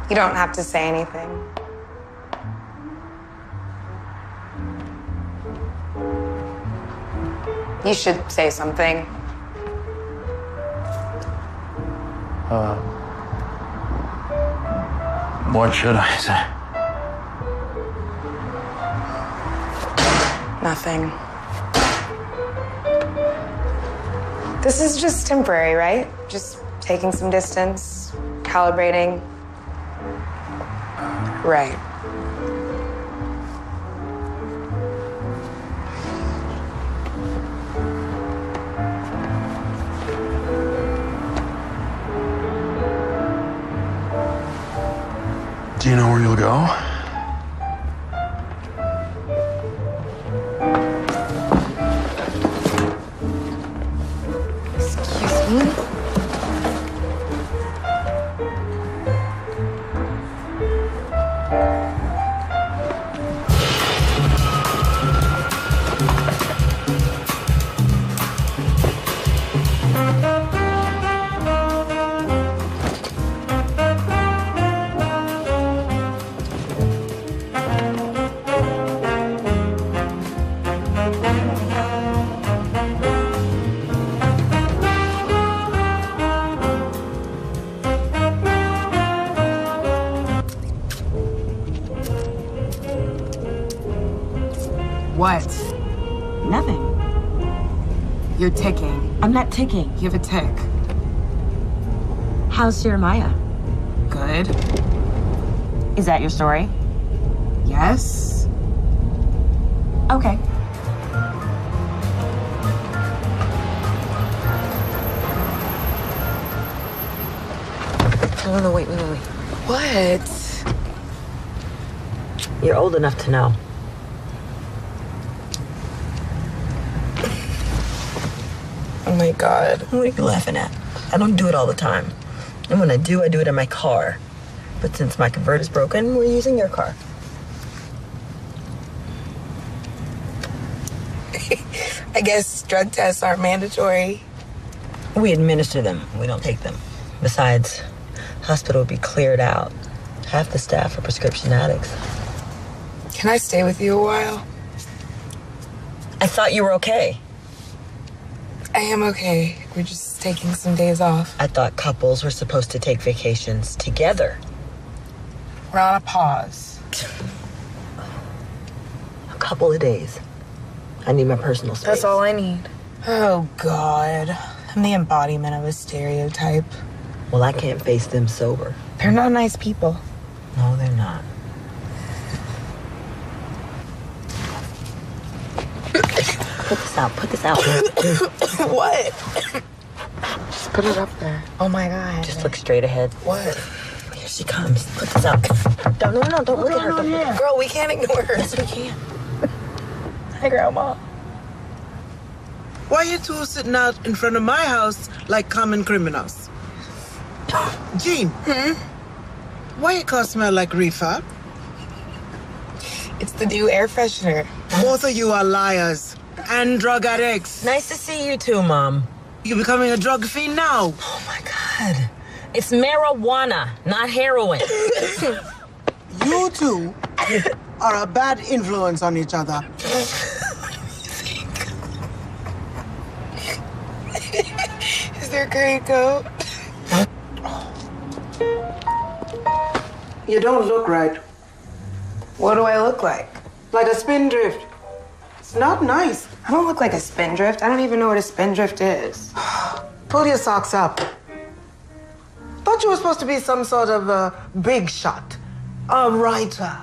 You don't have to say anything. You should say something. What should I say? Nothing. This is just temporary, right? Just taking some distance, calibrating. Right. Do you know where you'll go? Excuse me? What? Nothing. You're ticking. I'm not ticking. You have a tick. How's Jeremiah? Good. Is that your story? Yes. Okay. No, wait. What? You're old enough to know. Oh my God. What are you laughing at? I don't do it all the time. And when I do it in my car. But since my converter's broken, we're using your car. I guess drug tests aren't mandatory. We administer them. We don't take them. Besides, hospital would be cleared out. Half the staff are prescription addicts. Can I stay with you a while? I thought you were okay. I am okay. We're just taking some days off. I thought couples were supposed to take vacations together. We're on a pause. A couple of days. I need my personal space. That's all I need. Oh, God. I'm the embodiment of a stereotype. Well, I can't face them sober. They're not nice people. No, they're not. Put this out. What? Just put it up there. Oh, my God. Just look straight ahead. What? Here she comes. Put this out. No, don't look at her. Don't. Girl, we can't ignore her. Yes, we can. Hi, Grandma. Why you two sitting out in front of my house like common criminals? Jean. Why you car smell like reefer? It's the new air freshener. Both of you are liars and drug addicts. Nice to see you too, Mom. You becoming a drug fiend now? Oh, my God. It's marijuana, not heroin. You two are a bad influence on each other. Is there a gray coat? You don't look right. What do I look like? Like a spindrift. It's not nice. I don't look like a spindrift. I don't even know what a spindrift is. Pull your socks up. Thought you were supposed to be some sort of a big shot. A writer.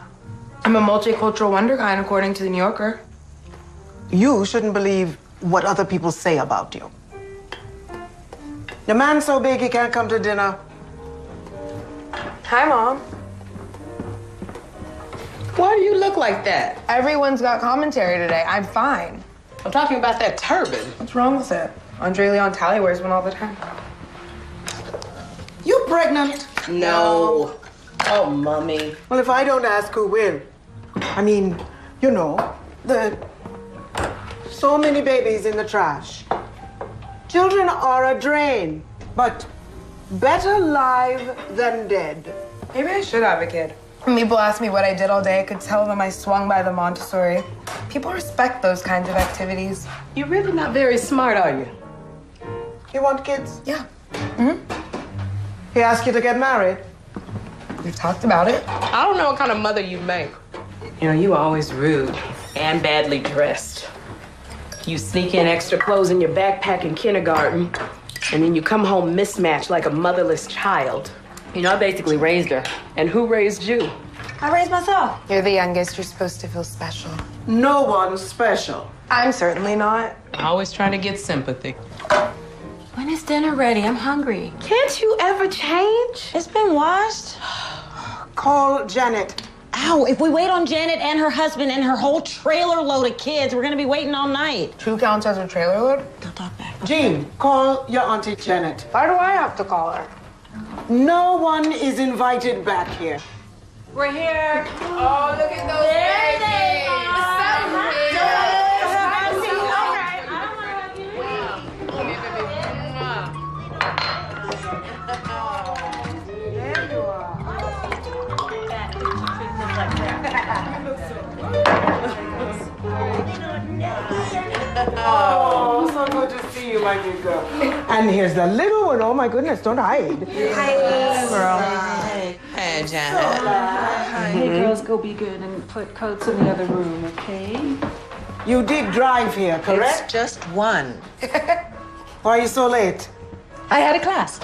I'm a multicultural wonder kind, according to the New Yorker. You shouldn't believe what other people say about you. Your man's so big he can't come to dinner. Hi, Mom. Why do you look like that? Everyone's got commentary today. I'm fine. I'm talking about that turban. What's wrong with it? Andre Leon Talley wears one all the time. You pregnant? No. Oh, Mommy. Well, if I don't ask, who will? I mean, you know, so many babies in the trash. Children are a drain, but Better live than dead. Maybe I should have a kid. When people ask me what I did all day, I could tell them I swung by the Montessori. People respect those kinds of activities. You're really not very smart, are you? You want kids? Yeah, He asked you to get married. we've talked about it. I don't know what kind of mother you make. You know, you are always rude and badly dressed. You sneak in extra clothes in your backpack in kindergarten, and then you come home mismatched like a motherless child. You know, I basically raised her. And who raised you? I raised myself. You're the youngest, you're supposed to feel special. No one's special. I'm certainly not. Always trying to get sympathy. When is dinner ready? I'm hungry. Can't you ever change? It's been washed. Call Janet. Ow, if we wait on Janet and her husband and her whole trailer load of kids, we're gonna be waiting all night. 2 counts as a trailer load? Don't talk back. Jean, call your Auntie Janet. Why do I have to call her? No one is invited back here. We're here. Oh, look at those babies. Oh, so good to see you, my new girl. And here's the little one. Oh, my goodness, don't hide. Hey, Janet. Hey, girls, go be good and put coats in the other room, okay? You did drive here, correct? It's just one. Why are you so late? I had a class.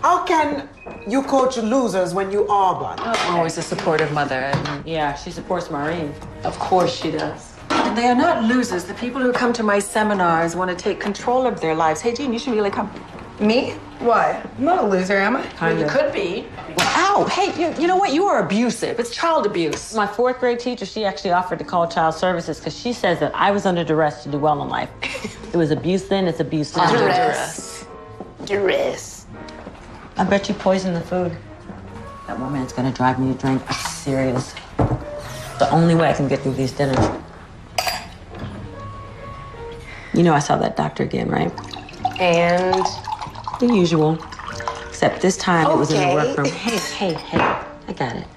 How can you coach losers when you are one? Always a supportive mother. And Yeah, she supports Maureen. Of course she does. and they are not losers. The people who come to my seminars want to take control of their lives. Hey, Jean, you should really come. Me? Why? I'm not a loser, am I? You could be. Ow! Hey, you know what? You are abusive. It's child abuse. My 4th grade teacher, she actually offered to call child services because she says that I was under duress to do well in life. It was abuse then, it's abuse now. Duress. I bet you poisoned the food. That woman's gonna drive me to drink. It's serious. The only way I can get through these dinners. You know I saw that doctor again, right? And The usual. Except this time it was in the Okay. workroom. Hey, I got it.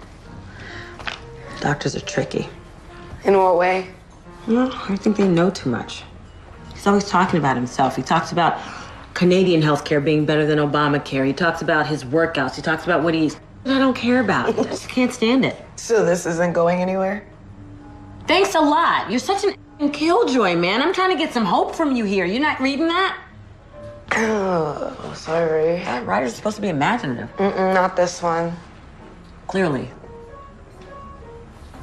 Doctors are tricky. in what way? Well, I think they know too much. He's always talking about himself. He talks about Canadian healthcare being better than Obamacare. He talks about his workouts. He talks about what he eats. I don't care about. I just can't stand it. So this isn't going anywhere? Thanks a lot. You're such an f***ing killjoy, man. I'm trying to get some hope from you here. You're not reading that? Oh, sorry. That writer's supposed to be imaginative. Not this one. Clearly.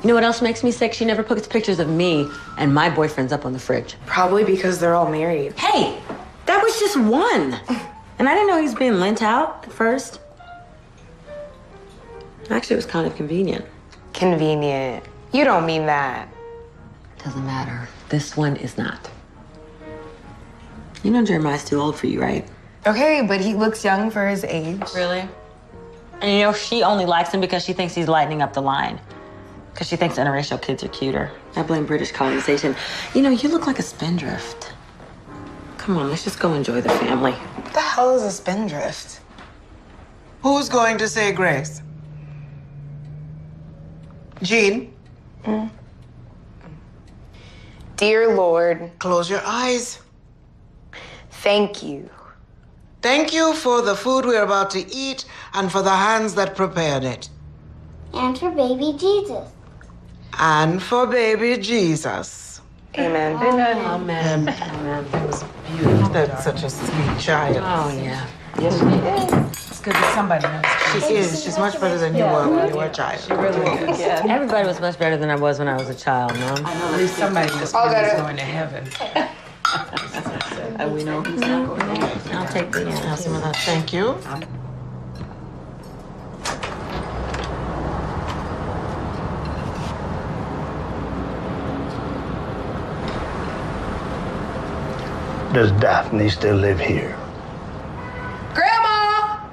You know what else makes me sick? She never puts pictures of me and my boyfriends up on the fridge. Probably because they're all married. Hey, that was just one. And I didn't know he was being lent out at first. Actually, it was kind of convenient. Convenient. You don't mean that. Doesn't matter. This one is not. You know Jeremiah's too old for you, right? Okay, but he looks young for his age. Really? And you know, she only likes him because she thinks he's lightening up the line. Because she thinks interracial kids are cuter. I blame British colonization. You know, you look like a spendthrift. Come on, let's just go enjoy the family. What the hell is a spindrift? Who's going to say grace? Jean, Dear Lord, close your eyes. thank you. Thank you for the food we're about to eat and for the hands that prepared it. And for baby Jesus. And for baby Jesus. Amen. Amen. That was beautiful. That's such a sweet child. Oh, yeah. Yes, she is. It's good that somebody knows. She is. She's much better than you were when you were a child. Yeah. Everybody was much better than I was when I was a child, Mom. At least somebody was going to heaven. And we know who's not going there. I'll take the some of that. Thank you. Does Daphne still live here? Grandma!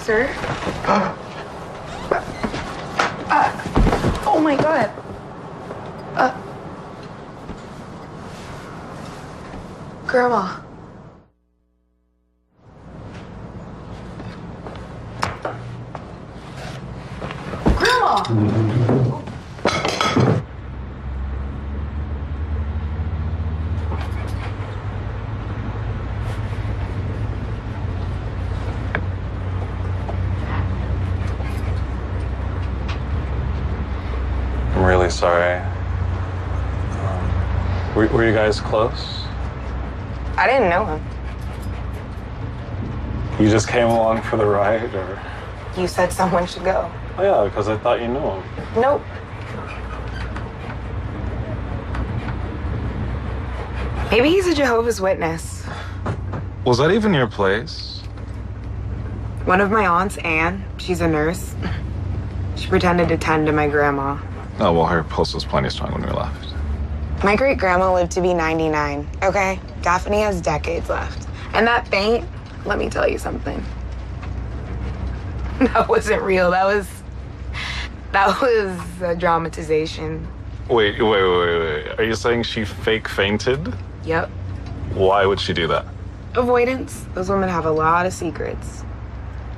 Sir? Oh my God. Grandma. Grandma! I'm really sorry. Were you guys close? I didn't know him. You just came along for the ride, or? You said someone should go. Oh yeah, because I thought you knew him. Nope. Maybe he's a Jehovah's Witness. Was that even your place? One of my aunts, Anne, she's a nurse. She pretended to tend to my grandma. Oh, well, her pulse was plenty strong when we left. My great-grandma lived to be 99, okay? Daphne has decades left. And that faint, let me tell you something. That wasn't real. That was a dramatization. Wait. Are you saying she fake fainted? Yep. Why would she do that? Avoidance. Those women have a lot of secrets.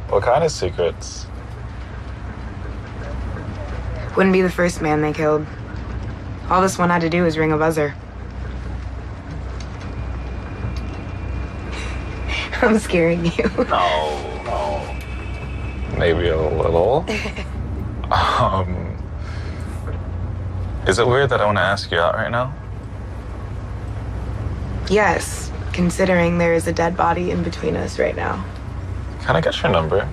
What kind of secrets? Wouldn't be the first man they killed. All this one had to do was ring a buzzer. I'm scaring you. No. Maybe a little. Is it weird that I want to ask you out right now? Yes, considering there is a dead body in between us right now. Can I get your number?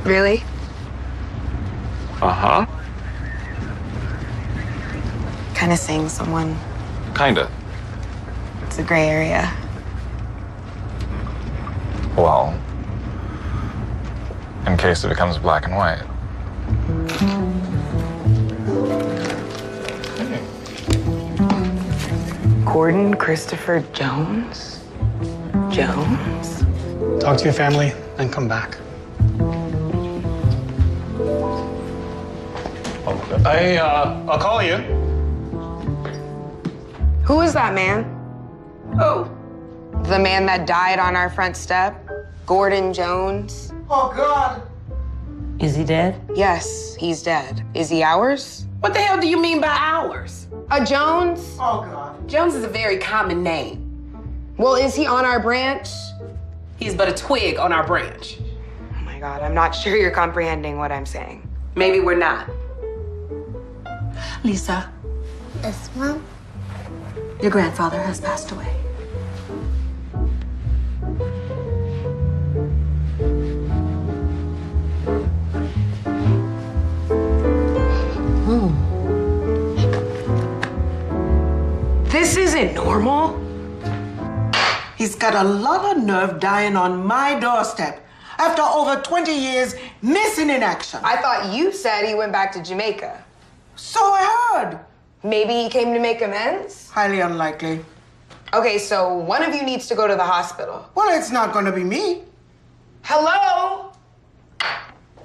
Really? Uh-huh. Kind of seeing someone. Kinda. It's a gray area. Well, in case it becomes black and white. Gordon Christopher Jones? Jones? Talk to your family, then come back. I'll call you. Who is that man? Oh. The man that died on our front step? Gordon Jones? Oh, God. Is he dead? Yes, he's dead. Is he ours? What the hell do you mean by ours? A Jones? Oh, God. Jones is a very common name. Well, is he on our branch? He's but a twig on our branch. Oh my God, I'm not sure you're comprehending what I'm saying. Maybe we're not. Lisa, Yes, Mom? your grandfather has passed away. This isn't normal. He's got a lot of nerve dying on my doorstep after over 20 years missing in action. I thought you said he went back to Jamaica. So I heard. Maybe he came to make amends? Highly unlikely. Okay, so one of you needs to go to the hospital. Well, it's not going to be me. Hello?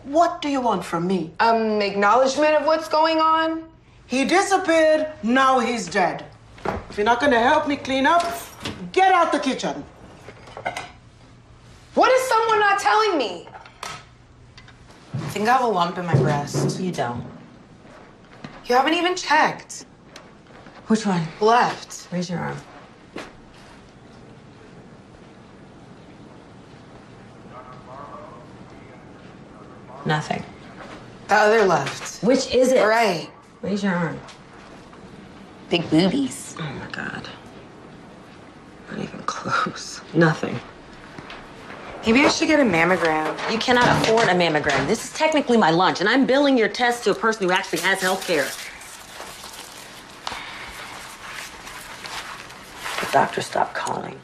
What do you want from me? Acknowledgement of what's going on? He disappeared, now he's dead. If you're not going to help me clean up, get out the kitchen. What is someone not telling me? I think I have a lump in my breast. You don't. You haven't even checked. Which one? Left. Raise your arm. Nothing. The other left. Which is it? Right. Raise your arm. Big boobies. Oh my God. Not even close. Nothing. Maybe I should get a mammogram. You cannot afford a mammogram. This is technically my lunch, and I'm billing your test to a person who actually has health care. The doctor stopped calling.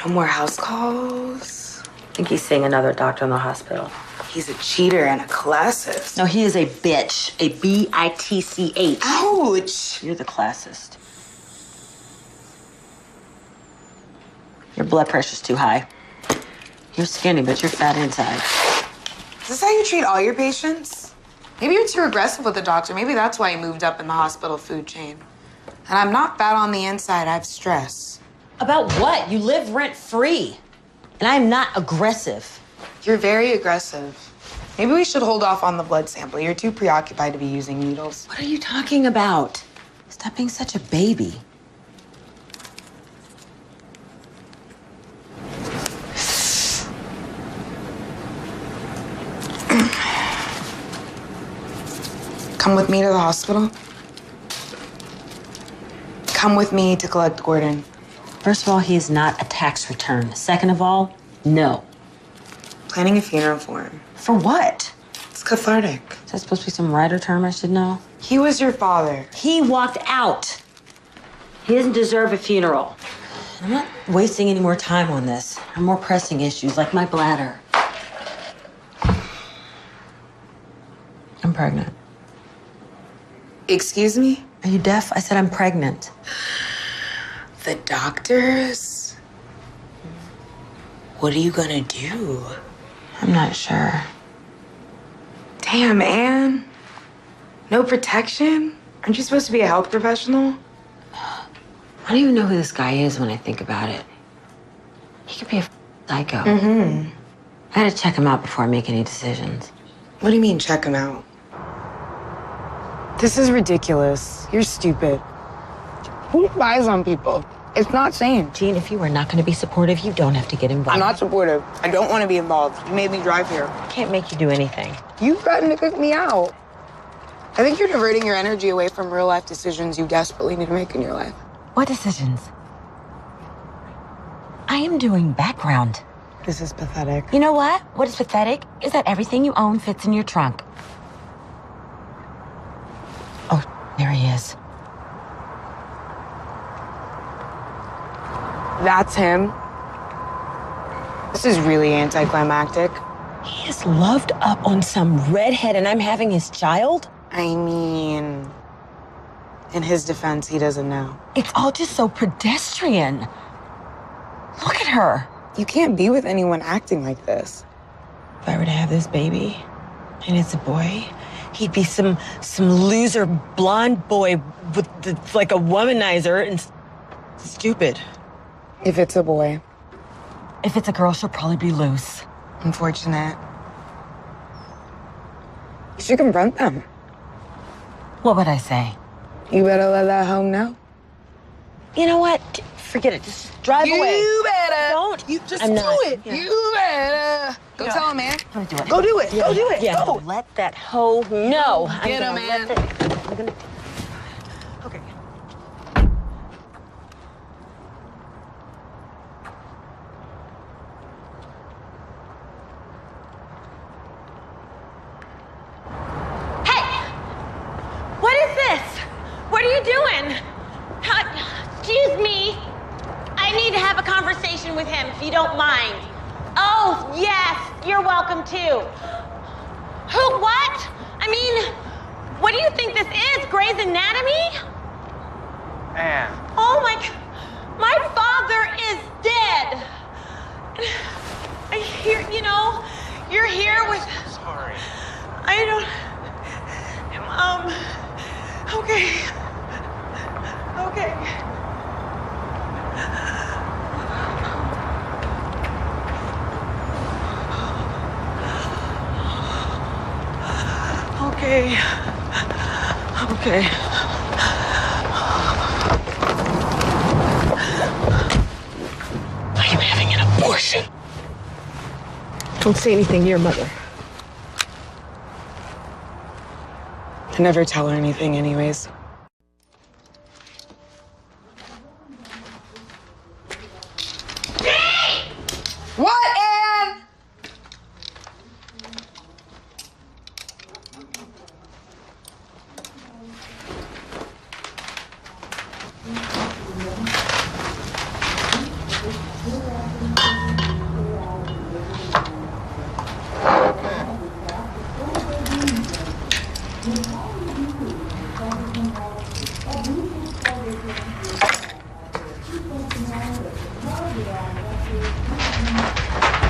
No more house calls. I think he's seeing another doctor in the hospital. He's a cheater and a classist. No, he is a bitch. A bitch. Ouch. You're the classist. Your blood pressure's too high. You're skinny, but you're fat inside. Is this how you treat all your patients? Maybe you're too aggressive with the doctor. Maybe that's why you moved up in the hospital food chain. And I'm not bad on the inside. I have stress. About what? You live rent-free. And I'm not aggressive. You're very aggressive. Maybe we should hold off on the blood sample. You're too preoccupied to be using needles. What are you talking about? Stop being such a baby. Come with me to the hospital. Come with me to collect Gordon. First of all, he is not a tax return. Second of all, no. Planning a funeral for him. For what? It's cathartic. Is that supposed to be some writer term I should know? He was your father. He walked out. He doesn't deserve a funeral. I'm not wasting any more time on this. I have more pressing issues, like my bladder. I'm pregnant. Excuse me? Are you deaf? I said I'm pregnant. The doctors? What are you gonna do? I'm not sure. Damn, Anne. No protection? Aren't you supposed to be a health professional? I don't even know who this guy is when I think about it. He could be a psycho. Mm-hmm. I gotta check him out before I make any decisions. What do you mean, check him out? This is ridiculous. You're stupid. Who lies on people? It's not sane. Jean, if you are not going to be supportive, you don't have to get involved. I'm not supportive. I don't want to be involved. You made me drive here. I can't make you do anything. You threatened to kick me out. I think you're diverting your energy away from real-life decisions you desperately need to make in your life. What decisions? I am doing background. This is pathetic. You know what? What is pathetic is that everything you own fits in your trunk. Oh, there he is. That's him. This is really anticlimactic. He is loved up on some redhead and I'm having his child? I mean, in his defense, he doesn't know. It's all just so pedestrian. Look at her. You can't be with anyone acting like this. If I were to have this baby, and it's a boy, he'd be some loser blonde boy with like a womanizer and stupid. If it's a boy. If it's a girl, she'll probably be loose. Unfortunate. You should confront them. What would I say? You better let that home know. You know what? Forget it. Just drive away. You better. Don't. You just I'm do not. it. Yeah. You better. Go tell him, man. I'm gonna do it. Go do it. Yeah. Go do it. Yeah. Go. Let that hoe know. Get him, man. I'm gonna. Okay. What is this? What are you doing? Excuse me. I need to have a conversation with him, if you don't mind. Oh, yes, you're welcome too. Who, what? I mean, what do you think this is, Grey's Anatomy? Anne. Oh my father is dead. I hear, you're here with... Sorry. I don't... Okay. Okay. Okay. Okay. I am having an abortion. Don't say anything to your mother. I never tell her anything anyways. What, Anne?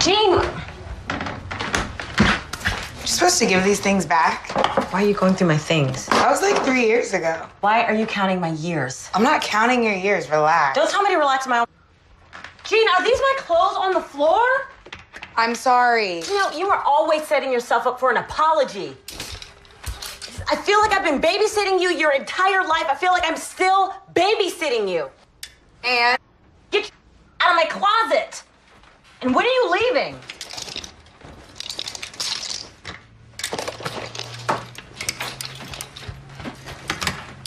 Jean! You're supposed to give these things back. Why are you going through my things? That was like 3 years ago. Why are you counting my years? I'm not counting your years. Relax. Don't tell me to relax my own. Jean, are these my clothes on the floor? I'm sorry. You know, you are always setting yourself up for an apology. I feel like I've been babysitting you your entire life. I feel like I'm still babysitting you. And? Get out of my closet. And when are you leaving?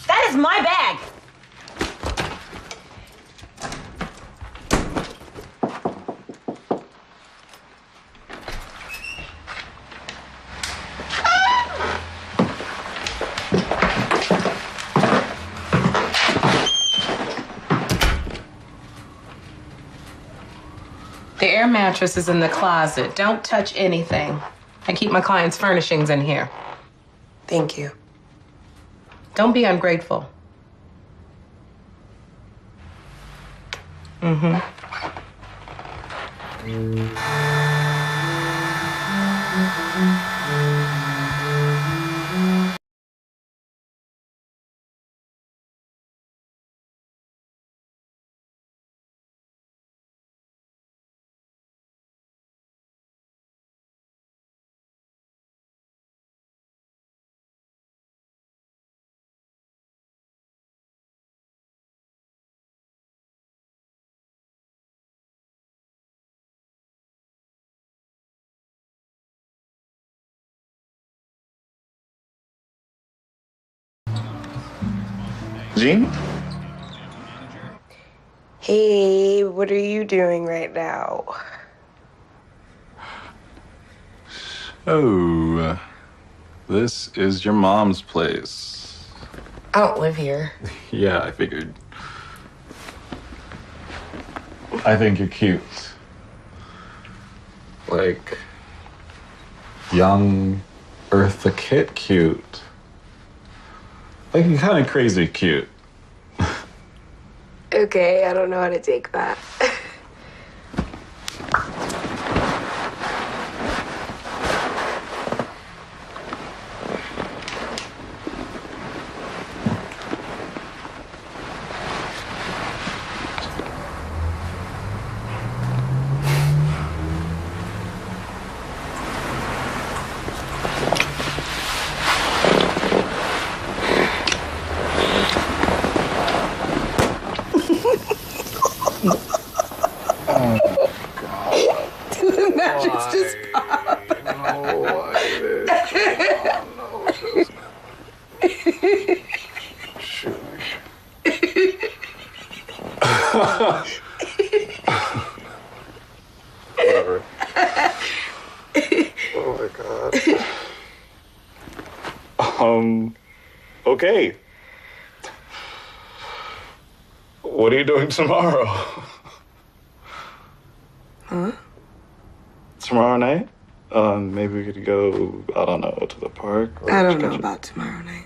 That is my bag. The air mattress is in the closet. Don't touch anything. I keep my clients' furnishings in here. Thank you. Don't be ungrateful. Mm-hmm. Jean? Hey, what are you doing right now? Oh, this is your mom's place. I don't live here. Yeah, I figured. I think you're cute. Like, young Eartha Kitt cute. Like, kind of crazy cute. Okay, I don't know how to take that. The mattress just popped. Whatever. Oh my God. Okay. What are you doing tomorrow? Huh? Tomorrow night? Maybe we could go, I don't know, to the park? Or I don't know about tomorrow night.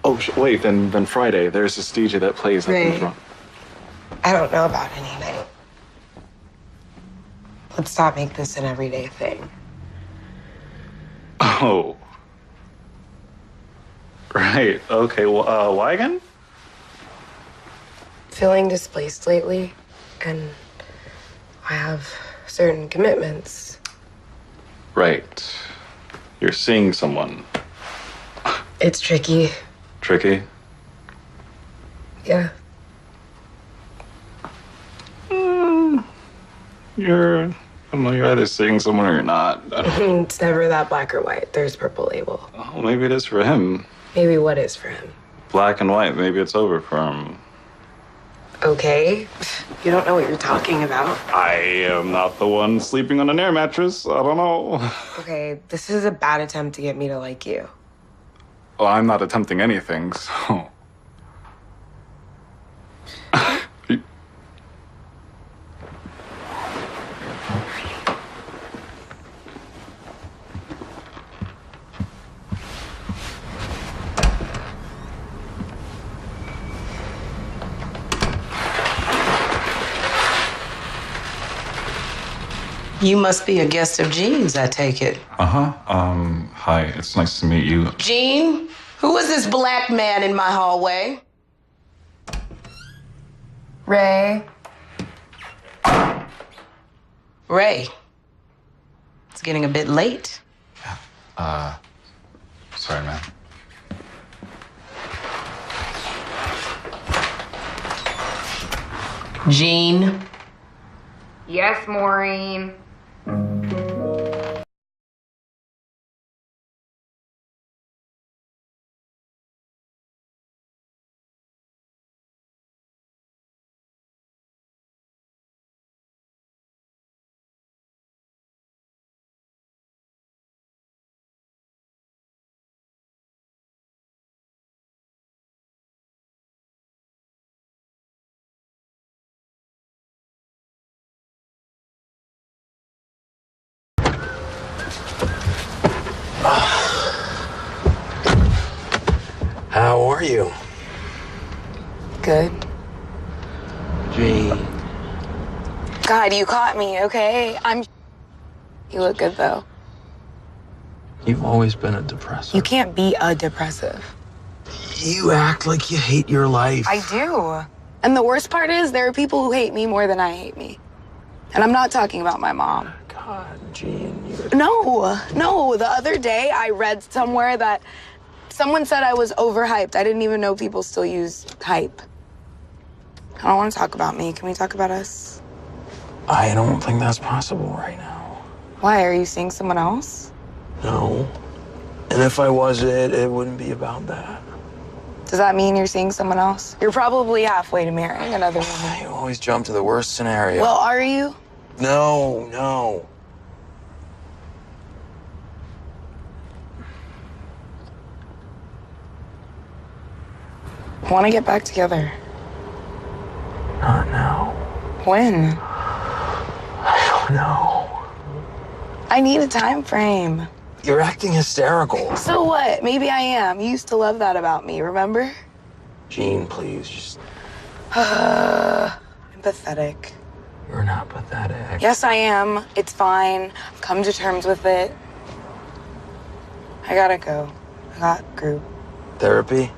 Oh, wait, then Friday. There's this DJ that plays. Right. I don't know about any night. Let's not make this an everyday thing. Oh. Right. Okay. Well, why again? Feeling displaced lately, and I have certain commitments. Right. You're seeing someone. It's tricky. Tricky? Yeah. You're either seeing someone or you're not. It's never that black or white. There's purple label. Oh, maybe it is for him. Maybe what is for him? Black and white. Maybe it's over for him. Okay. You don't know what you're talking about. I am not the one sleeping on an air mattress. I don't know. Okay, this is a bad attempt to get me to like you. Well, I'm not attempting anything, so. You must be a guest of Jean's, I take it. Hi, it's nice to meet you. Jean, who is this black man in my hallway? Ray. Ray. It's getting a bit late. Sorry, man. Jean. Yes, Maureen. How are you? Good. Jean. God, you caught me, okay? You look good, though. You've always been a depressor. You can't be a depressive. You act like you hate your life. I do. And the worst part is there are people who hate me more than I hate me. And I'm not talking about my mom. God, Jean, No. The other day I read somewhere that someone said I was overhyped. I didn't even know people still use hype. I don't want to talk about me. Can we talk about us? I don't think that's possible right now. Why? Are you seeing someone else? No. And if I was it wouldn't be about that. Does that mean you're seeing someone else? You're probably halfway to marrying another woman. You always jump to the worst scenario. Well, are you? No. I want to get back together. Not now. When? I don't know. I need a time frame. You're acting hysterical. So what? Maybe I am. You used to love that about me, remember? Jean, please, just... I'm pathetic. You're not pathetic. Yes, I am. It's fine. I've come to terms with it. I gotta go. I got group. Therapy?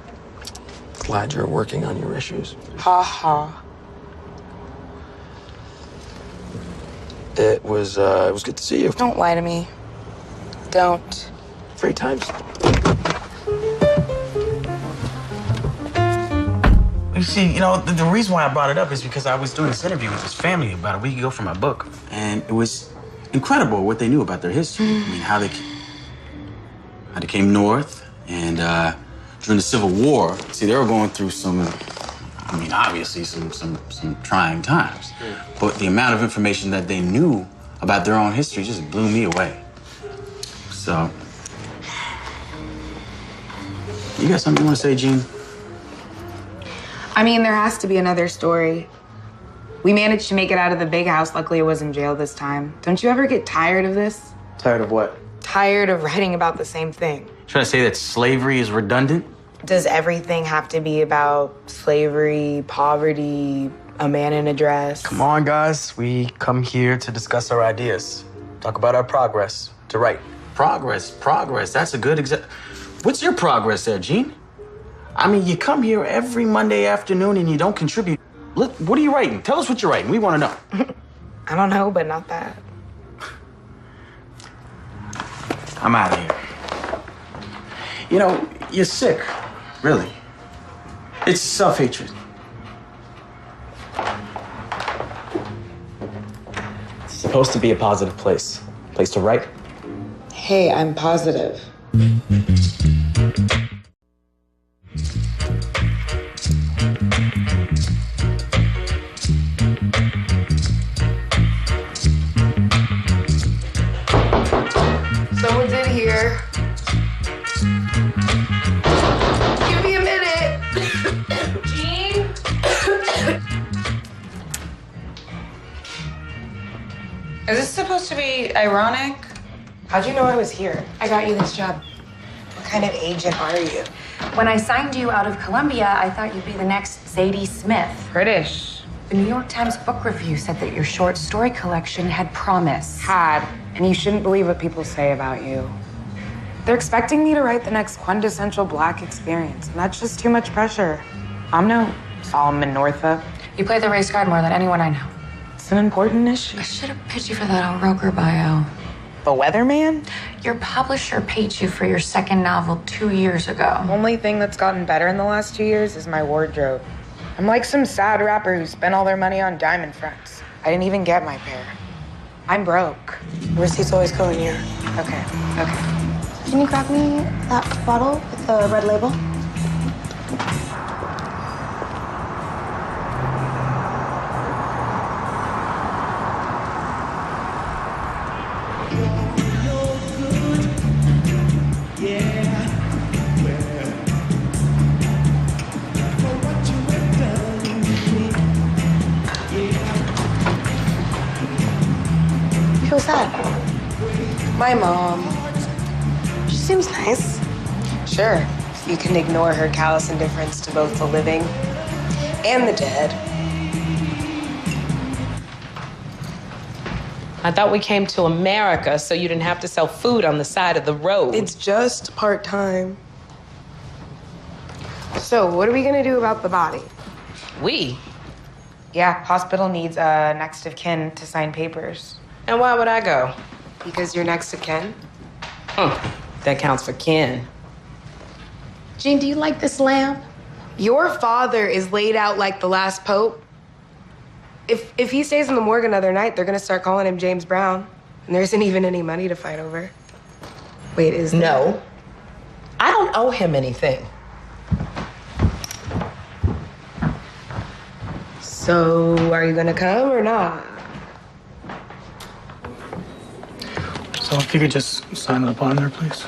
Glad you're working on your issues. Ha ha. It was good to see you. Don't lie to me. Don't. 3 times. You see, the reason why I brought it up is because I was doing this interview with this family about a week ago for my book, and it was incredible what they knew about their history. I mean, how they came north, and during the Civil War, see, they were going through obviously some trying times. But the amount of information that they knew about their own history just blew me away. So, you got something you want to say, Jean? I mean, there has to be another story. We managed to make it out of the big house. Luckily, I was in jail this time. Don't you ever get tired of this? Tired of what? Tired of writing about the same thing. Trying to say that slavery is redundant? Does everything have to be about slavery, poverty, a man in a dress? Come on, guys. We come here to discuss our ideas. Talk about our progress. To write. Progress. That's a good example. What's your progress there, Jean? I mean, you come here every Monday afternoon and you don't contribute. Look, what are you writing? Tell us what you're writing. We want to know. I don't know, but not that. I'm out of here. You're sick. Really. It's self-hatred. It's supposed to be a positive place. Place to write. Hey, I'm positive. Someone's in here. Give me a minute. Jean? Is this supposed to be ironic? How'd you know I was here? I got you this job. What kind of agent are you? When I signed you out of Columbia, I thought you'd be the next Zadie Smith. British. The New York Times book review said that your short story collection had promise. Had. And you shouldn't believe what people say about you. They're expecting me to write the next quintessential Black experience, and that's just too much pressure. I'm no Solomon Northup. You play the race card more than anyone I know. It's an important issue. I should have pitched you for that Roker bio. The Weatherman? Your publisher paid you for your second novel 2 years ago. Only thing that's gotten better in the last 2 years is my wardrobe. I'm like some sad rapper who spent all their money on diamond fronts. I didn't even get my pair. I'm broke. Receipt's always calling you. Okay. Can you grab me that bottle with the red label? Who's that? My mom. She seems nice. Sure, if you can ignore her callous indifference to both the living and the dead. I thought we came to America so you didn't have to sell food on the side of the road. It's just part-time. So, what are we gonna do about the body? We? Yeah, hospital needs a next of kin to sign papers. And why would I go? Because you're next to Ken? That counts for kin. Jean, do you like this lamp? Your father is laid out like the last pope. If he stays in the morgue another night, they're gonna start calling him James Brown. And there isn't even any money to fight over. Wait, is there? No. I don't owe him anything. So, are you gonna come or not? So if you could just sign up on there, please.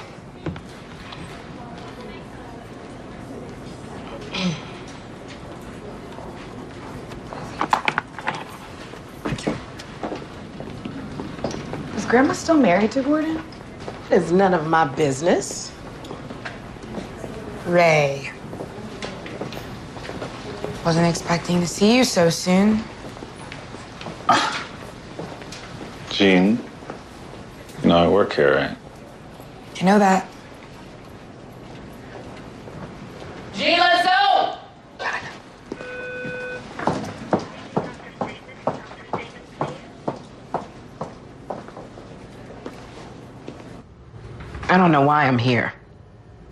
Is Grandma still married to Gordon? It's none of my business. Ray. Wasn't expecting to see you so soon. Jean, you know I work here, right? I know that. Jean, let's go! I don't know why I'm here.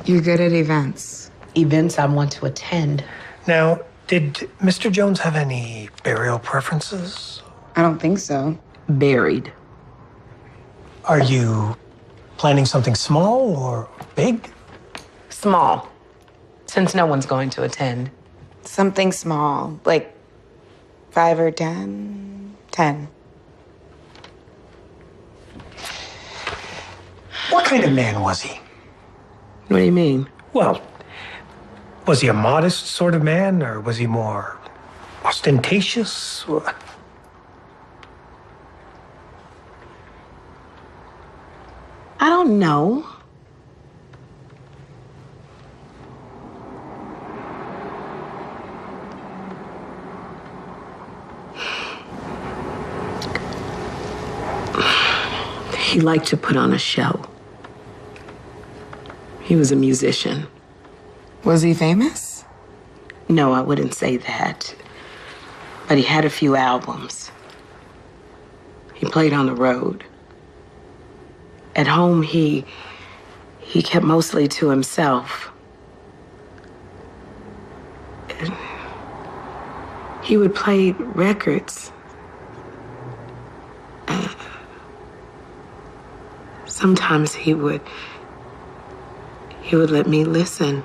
You're good at events. Events I want to attend. Now, did Mr. Jones have any burial preferences? I don't think so. Buried. Are you planning something small or big? Small. Since no one's going to attend. Something small, like 5 or 10. 10. What kind of man was he? What do you mean? Well, was he a modest sort of man, or was he more ostentatious? I don't know. He liked to put on a show. He was a musician. Was he famous? No, I wouldn't say that. But he had a few albums. He played on the road. At home, he kept mostly to himself. And he would play records. Sometimes he would let me listen.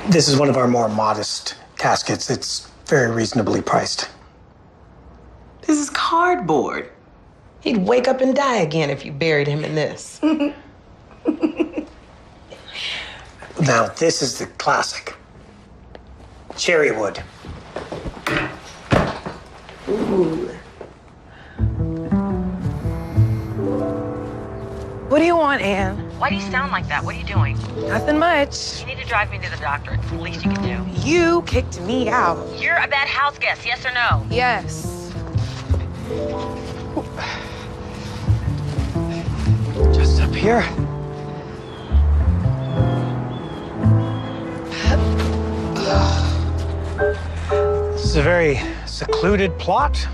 This is one of our more modest caskets. It's very reasonably priced. This is cardboard. He'd wake up and die again if you buried him in this. Now, this is the classic. cherry wood. Ooh. What do you want, Anne? Why do you sound like that? What are you doing? Nothing much. You need to drive me to the doctor. It's the least you can do. You kicked me out. You're a bad house guest, yes or no? Yes. Just up here. This is a very secluded plot.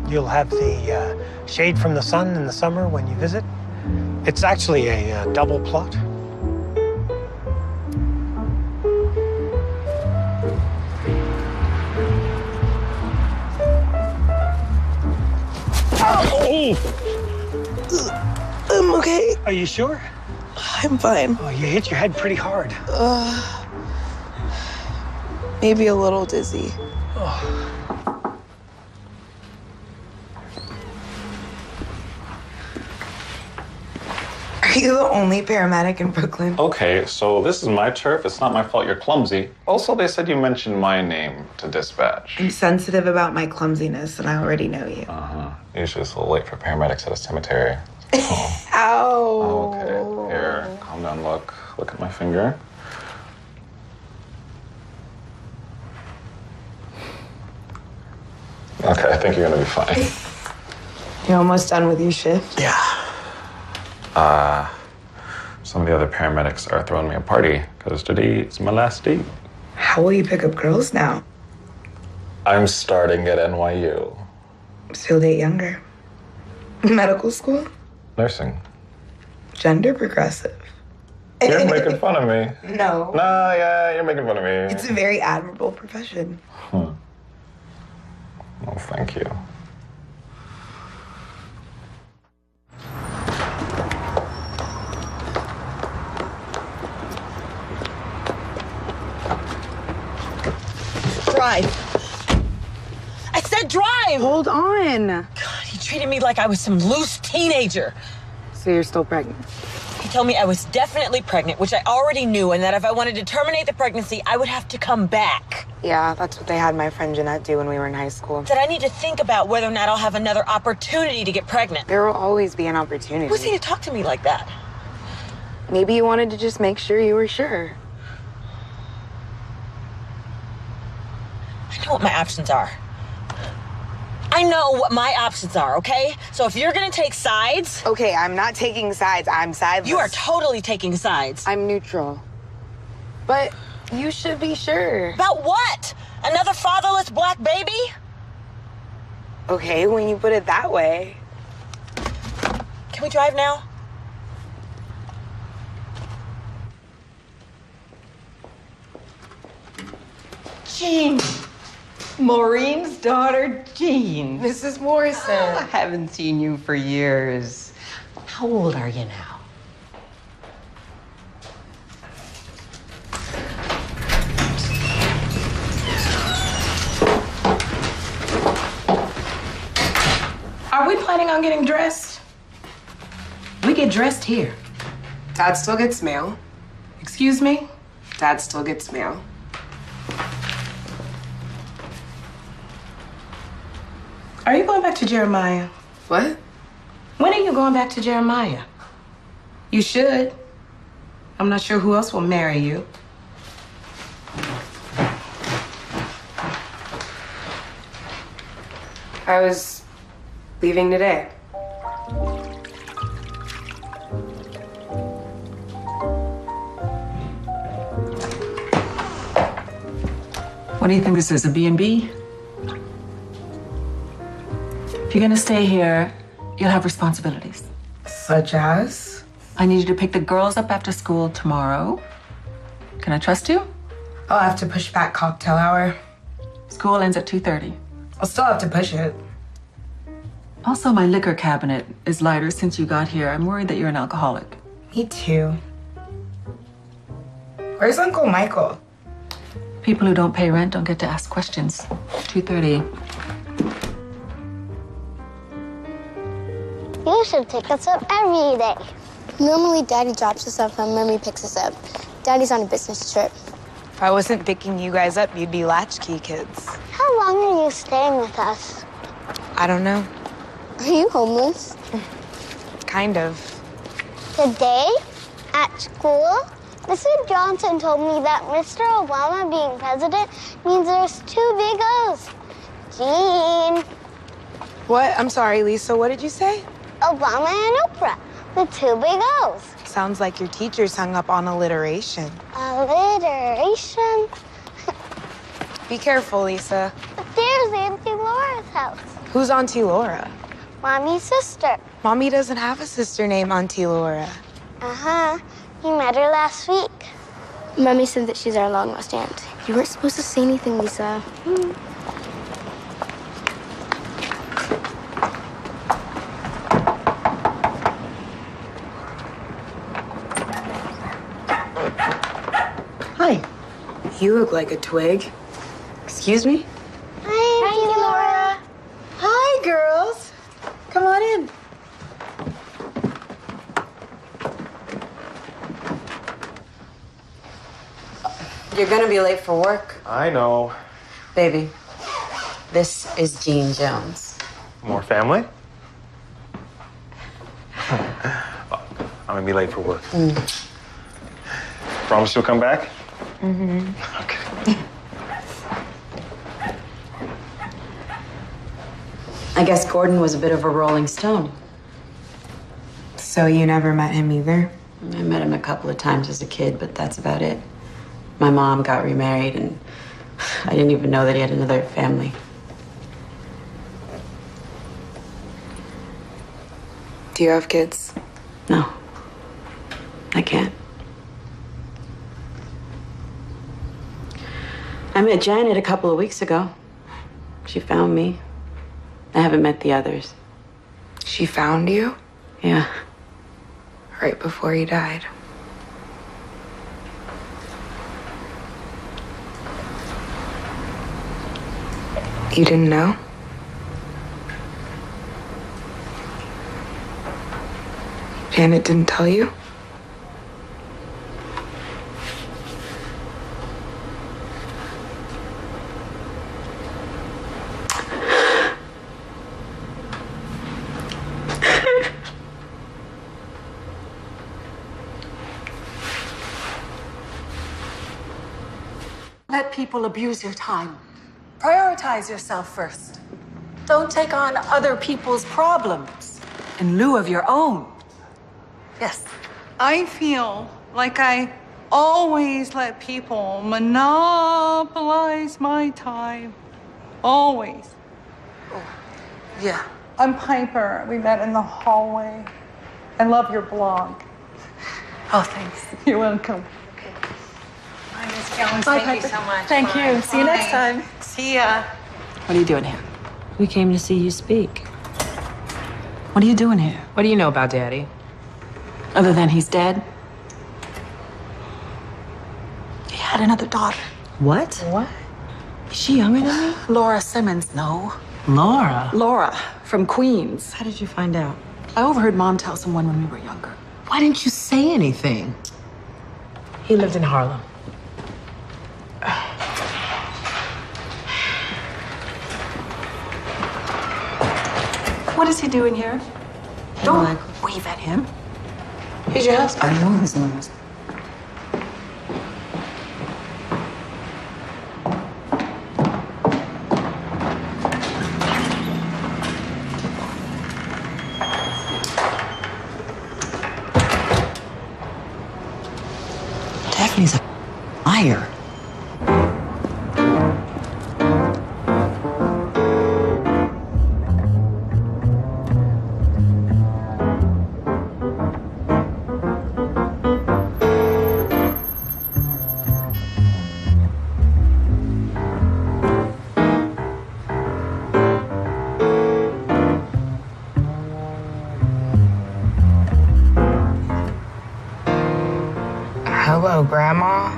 You'll have the shade from the sun in the summer when you visit. It's actually a double plot. Oh! I'm okay. Are you sure? I'm fine. Oh, you hit your head pretty hard. Maybe a little dizzy. Oh. Are you the only paramedic in Brooklyn? Okay, so this is my turf. It's not my fault you're clumsy. Also, they said you mentioned my name to dispatch. I'm sensitive about my clumsiness, and I already know you. Uh-huh. Usually it's a little late for paramedics at a cemetery. Ow. Okay, here, calm down, look. Look at my finger. Okay, I think you're gonna be fine. You're almost done with your shift? Yeah. Some of the other paramedics are throwing me a party because today is my last day. How will you pick up girls now? I'm starting at NYU. Still date younger. Medical school? Nursing. Gender progressive. You're making fun of me. No. No, yeah, you're making fun of me. It's a very admirable profession. Well, thank you. Drive. I said drive! Hold on. God, he treated me like I was some loose teenager. So you're still pregnant? He told me I was definitely pregnant, which I already knew, and that if I wanted to terminate the pregnancy, I would have to come back. Yeah, that's what they had my friend Jeanette do when we were in high school. That I need to think about whether or not I'll have another opportunity to get pregnant. There will always be an opportunity. Who's he to talk to me like that? Maybe you wanted to just make sure you were sure. I know what my options are. I know what my options are, okay? So if you're gonna take sides... Okay, I'm not taking sides. I'm sideless. You are totally taking sides. I'm neutral. But you should be sure. About what? Another fatherless black baby? Okay, when you put it that way. Can we drive now? Jean. Maureen's daughter, Jean. Mrs. Morrison. Oh, I haven't seen you for years. How old are you now? Are we planning on getting dressed? We get dressed here. Dad still gets mail. Excuse me? Dad still gets mail. Are you going back to Jeremiah? What? When are you going back to Jeremiah? You should. I'm not sure who else will marry you. I was leaving today. What do you think this is, a B&B? If you're gonna stay here, you'll have responsibilities. Such as? I need you to pick the girls up after school tomorrow. Can I trust you? I'll have to push back cocktail hour. School ends at 2:30. I'll still have to push it. Also, my liquor cabinet is lighter since you got here. I'm worried that you're an alcoholic. Me too. Where's Uncle Michael? People who don't pay rent don't get to ask questions. 2:30. You should pick us up every day. Normally, Daddy drops us off and Mommy picks us up. Daddy's on a business trip. If I wasn't picking you guys up, you'd be latchkey kids. How long are you staying with us? I don't know. Are you homeless? Kind of. Today, at school, Mr. Johnson told me that Mr. Obama being president means there's 2 big O's. Jean. What? I'm sorry, Lisa. What did you say? Obama and Oprah, the 2 big O's. Sounds like your teacher's hung up on alliteration. Alliteration? Be careful, Lisa. But there's Auntie Laura's house. Who's Auntie Laura? Mommy's sister. Mommy doesn't have a sister named Auntie Laura. Uh-huh. You met her last week. Mommy said that she's our long-lost aunt. You weren't supposed to say anything, Lisa. Hi. You look like a twig. Excuse me? Hi, Auntie Laura. Hi, girls. Come on in. You're gonna be late for work. I know. Baby, this is Jean Jones. More family? I'm gonna be late for work. Promise you'll come back? Mm-hmm. Okay. I guess Gordon was a bit of a rolling stone. So you never met him either? I met him a couple of times as a kid, but that's about it. My mom got remarried, and I didn't even know that he had another family. Do you have kids? No, I can't. I met Janet a couple of weeks ago. She found me. I haven't met the others. She found you? Yeah. Right before he died. You didn't know? Janet didn't tell you? Let people abuse your time. Prioritize yourself first. Don't take on other people's problems in lieu of your own. Yes. I feel like I always let people monopolize my time. Always. Yeah. I'm Piper. We met in the hallway. I love your blog. Oh, thanks. You're welcome. Bye, Miss Jones. Bye, Thank you Piper. so much. Thank Bye. you. See you next Bye. time. See ya. What are you doing here? We came to see you speak. What are you doing here? What do you know about Daddy? Other than he's dead? He had another daughter. What? What? Is she younger than me? Laura Simmons, no. Laura? Laura, from Queens. How did you find out? I overheard Mom tell someone when we were younger. Why didn't you say anything? He lived in Harlem. What is he doing here? Don't wave at him. He's your husband. I know he's my husband. Daphne's a liar. Hello, Grandma.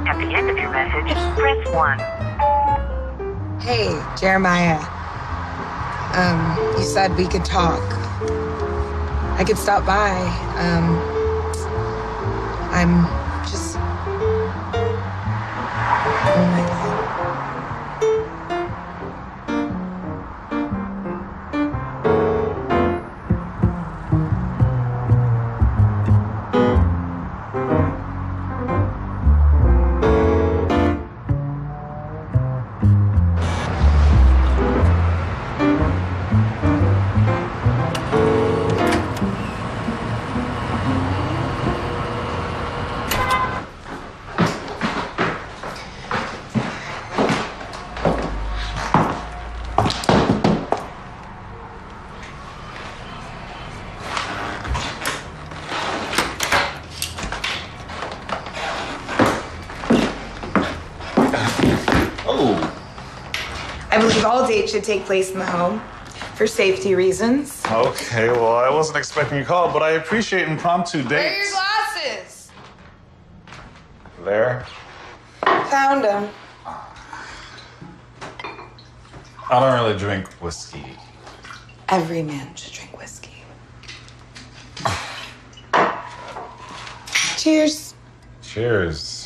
At the end of your message, press 1. Hey, Jeremiah. You said we could talk. I could stop by. I'm just... Oh my God. I believe all dates should take place in the home for safety reasons. Okay, well, I wasn't expecting a call, but I appreciate impromptu dates. Where are your glasses? There. Found them. I don't really drink whiskey. Every man should drink whiskey. Cheers. Cheers.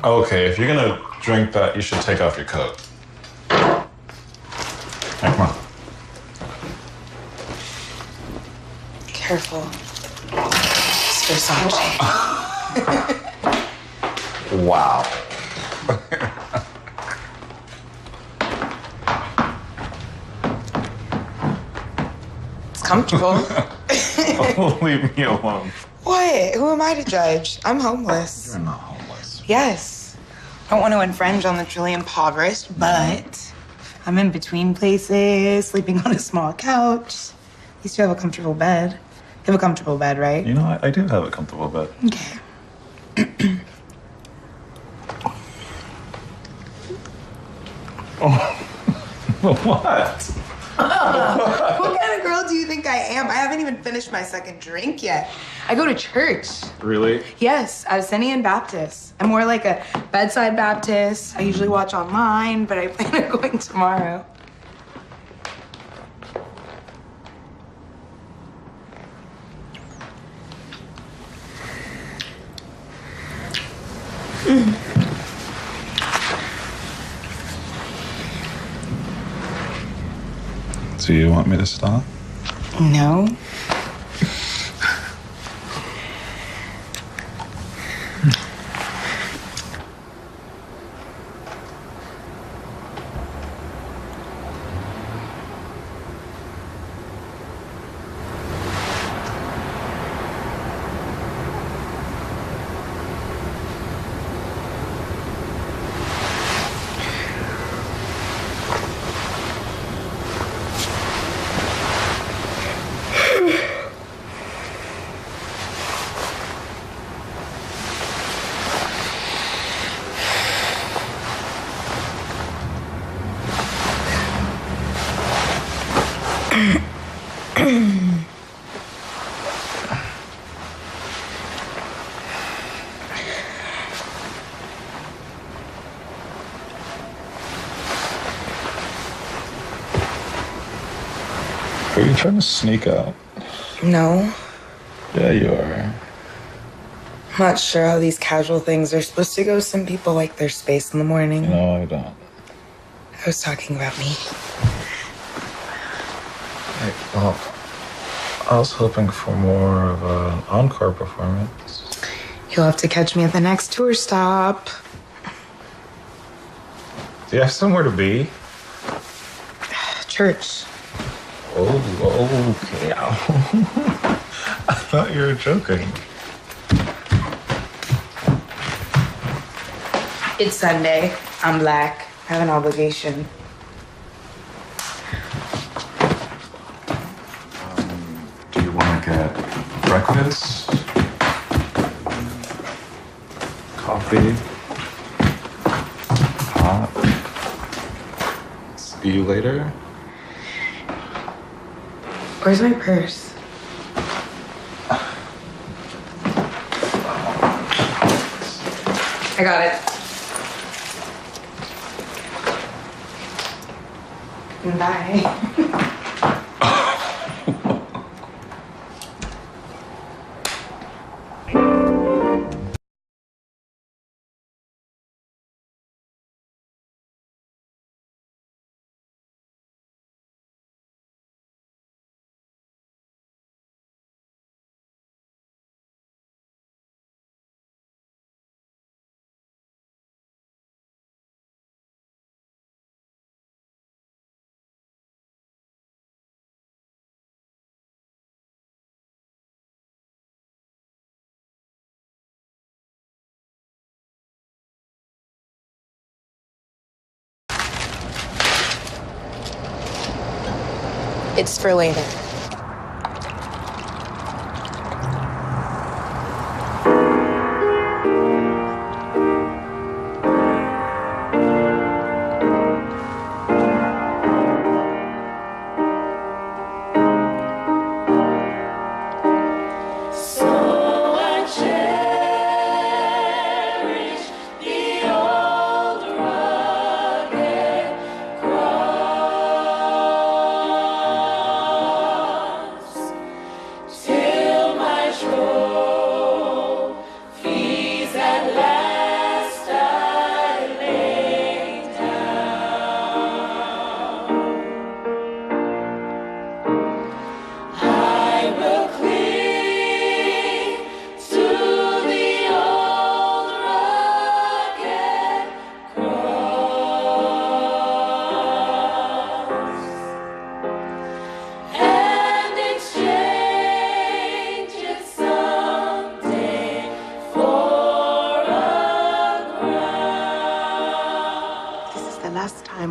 Okay, if you're gonna drink that, you should take off your coat. Hey, come on. Careful. It's Versace. Wow. It's comfortable. Leave me alone. What? Who am I to judge? I'm homeless. You're not homeless. Yes. I don't want to infringe on the truly impoverished, but I'm in between places, sleeping on a small couch. At least you have a comfortable bed. You have a comfortable bed, right? You know, I do have a comfortable bed. Okay. What? What kind of girl do you think I am? I haven't even finished my second drink yet. I go to church. Really? Yes, Abyssinian Baptist. I'm more like a bedside Baptist. I usually watch online, but I plan on going tomorrow. Do you want me to stop? No. Are you trying to sneak out? No. Yeah, you are. I'm not sure how these casual things are supposed to go. Some people like their space in the morning. No, I don't. I was talking about me. Hey, well, I was hoping for more of an encore performance. You'll have to catch me at the next tour stop. Do you have somewhere to be? Church. Oh, okay. I thought you were joking. It's Sunday. I'm black. I have an obligation. Do you want to get breakfast? Coffee? Hot? See you later? Where's my purse? I got it. Bye. It's for later.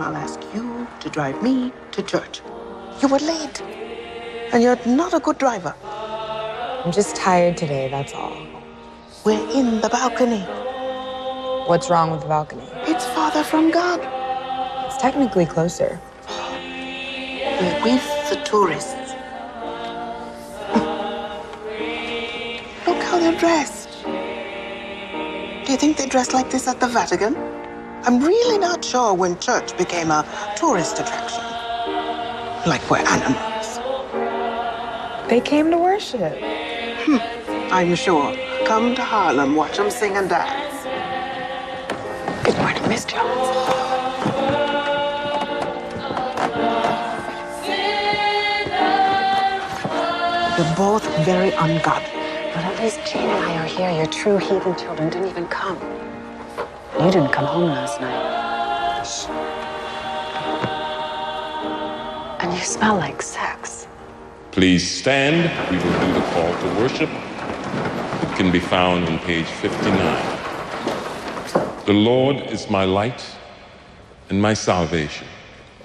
I'll ask you to drive me to church. You were late, and you're not a good driver. I'm just tired today, that's all. We're in the balcony. What's wrong with the balcony? It's farther from God. It's technically closer. We're with the tourists. Look how they're dressed. Do you think they dress like this at the Vatican? I'm really not sure when church became a tourist attraction. Like we're animals. They came to worship. I'm sure. Come to Harlem, watch them sing and dance. Good morning, Miss Jones. You're both very ungodly. But at least Jane and I are here. Your true heathen children didn't even come. You didn't come home last night. Shh. And you smell like sex. Please stand. We will do the call to worship. It can be found on page 59. The Lord is my light and my salvation.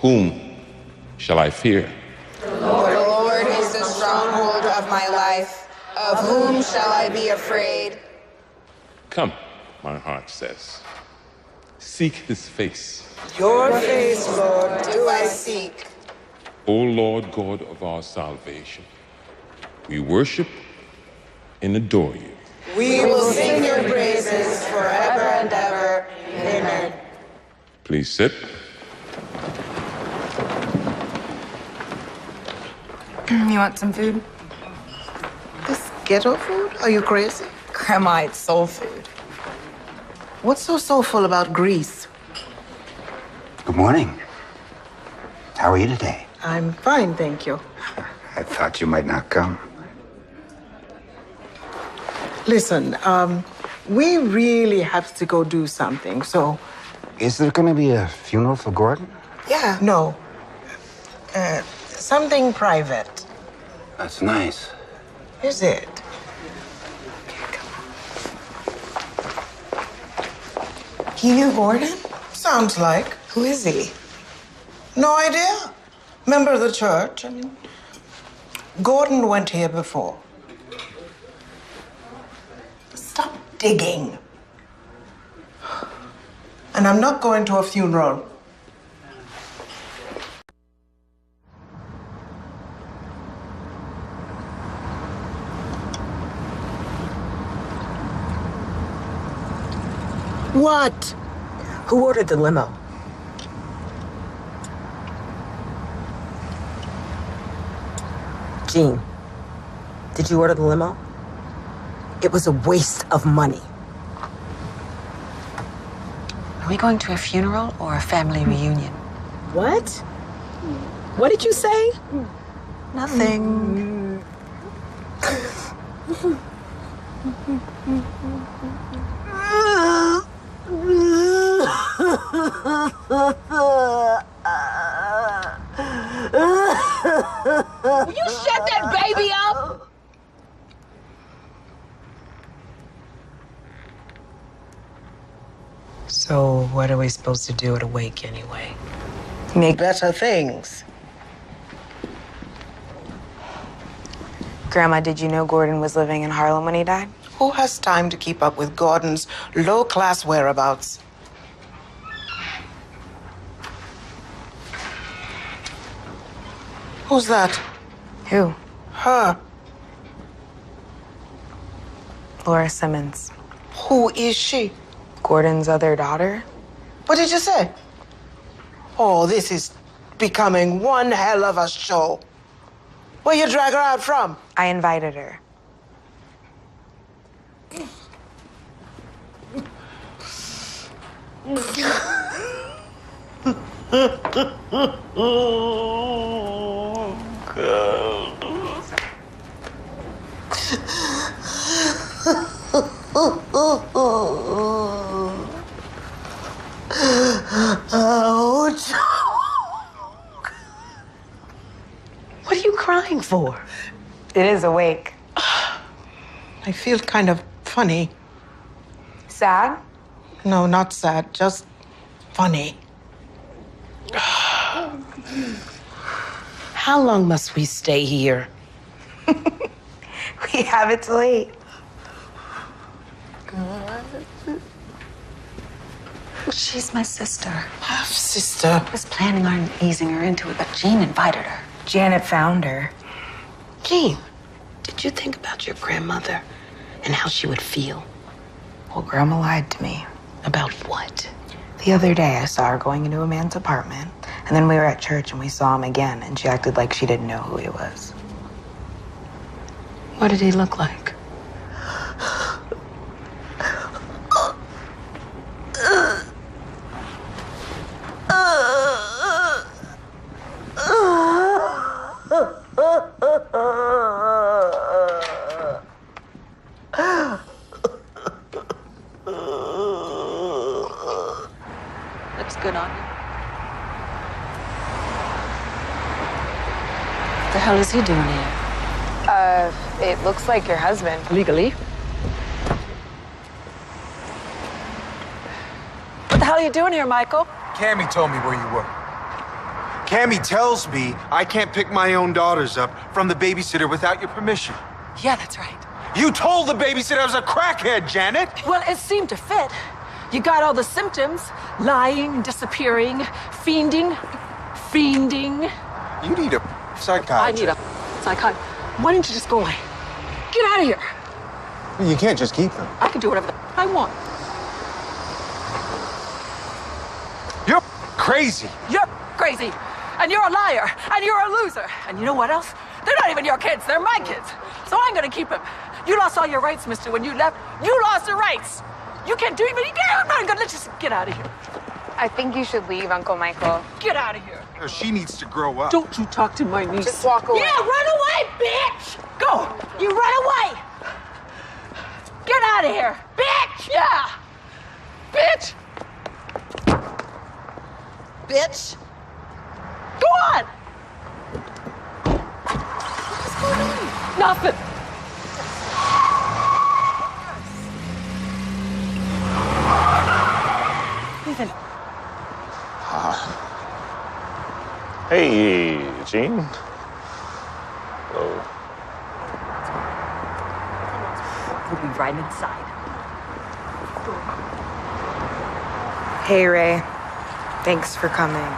Whom shall I fear? The Lord is the stronghold of my life. Of whom shall I be afraid? Come, my heart says. Seek his face. Your face, Lord, do I seek. O Lord God of our salvation, we worship and adore you. We will sing your praises forever and ever. Amen. Please sit. You want some food? This ghetto food? Are you crazy? Grandma, it's soul food. What's so soulful about Greece? Good morning. How are you today? I'm fine, thank you. I thought you might not come. Listen, we really have to go do something, so... Is there going to be a funeral for Gordon? Yeah, no. Something private. That's nice. Is it? He knew Gordon? Sounds like. Who is he? No idea. Member of the church. I mean, Gordon went here before. Stop digging. And I'm not going to a funeral. What? Who ordered the limo? Jean, did you order the limo? It was a waste of money. Are we going to a funeral or a family reunion? What? What did you say? Nothing. Will you shut that baby up? So, what are we supposed to do at a wake anyway? Make better things. Grandma, did you know Gordon was living in Harlem when he died? Who has time to keep up with Gordon's low-class whereabouts? Who's that? Who? Her. Laura Simmons. Who is she? Gordon's other daughter. What did you say? Oh, this is becoming one hell of a show. Where you drag her out from? I invited her. Oh, God. Ouch. What are you crying for? It is awake. I feel kind of funny. Sad? No, not sad, just funny. How long must we stay here? We have it till 8. She's my sister. Half sister. I was planning on easing her into it, but Jean invited her. Janet found her. Jean, did you think about your grandmother and how she would feel? Well, Grandma lied to me. About what? The other day, I saw her going into a man's apartment, and then we were at church and we saw him again, and she acted like she didn't know who he was. What did he look like? Looks good on you. What the hell is he doing here? It looks like your husband. Legally? What the hell are you doing here, Michael? Cammy told me where you were. Cammy tells me I can't pick my own daughters up from the babysitter without your permission. Yeah, that's right. You told the babysitter I was a crackhead, Janet! Well, it seemed to fit. You got all the symptoms. Lying, disappearing, fiending. You need a psychiatrist. I need a psychiatrist. Why don't you just go away? Get out of here. You can't just keep them. I can do whatever I want. You're crazy. You're crazy. And you're a liar. And you're a loser. And you know what else? They're not even your kids. They're my kids. So I'm going to keep them. You lost all your rights, mister, when you left. You lost your rights. You can't do anything. I'm not going to let you get out of here. I think you should leave, Uncle Michael. Get out of here. She needs to grow up. Don't you talk to my niece. Just walk away. Yeah, run away, bitch! Go! You run away! Get out of here! Bitch! Yeah! Bitch! Bitch! Go on! What's going on? Nothing. Ethan. Hey, Jean. Hello. We'll be right inside. Hey, Ray. Thanks for coming.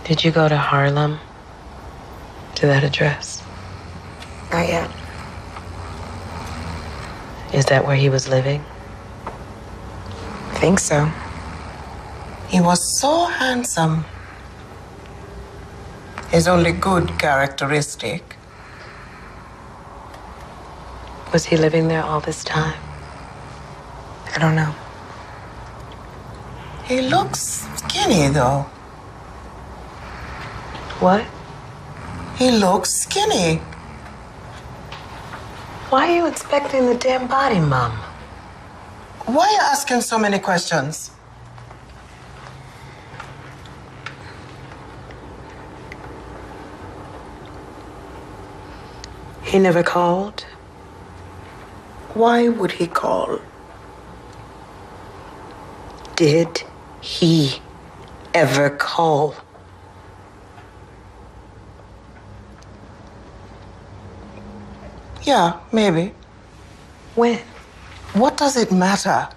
Did you go to Harlem? To that address? Not yet. Is that where he was living? I think so. He was so handsome. His only good characteristic. Was he living there all this time? I don't know. He looks skinny, though. What? He looks skinny. Why are you inspecting the damn body, Mom? Why are you asking so many questions? He never called? Why would he call? Did he ever call? Yeah, maybe. When? What does it matter?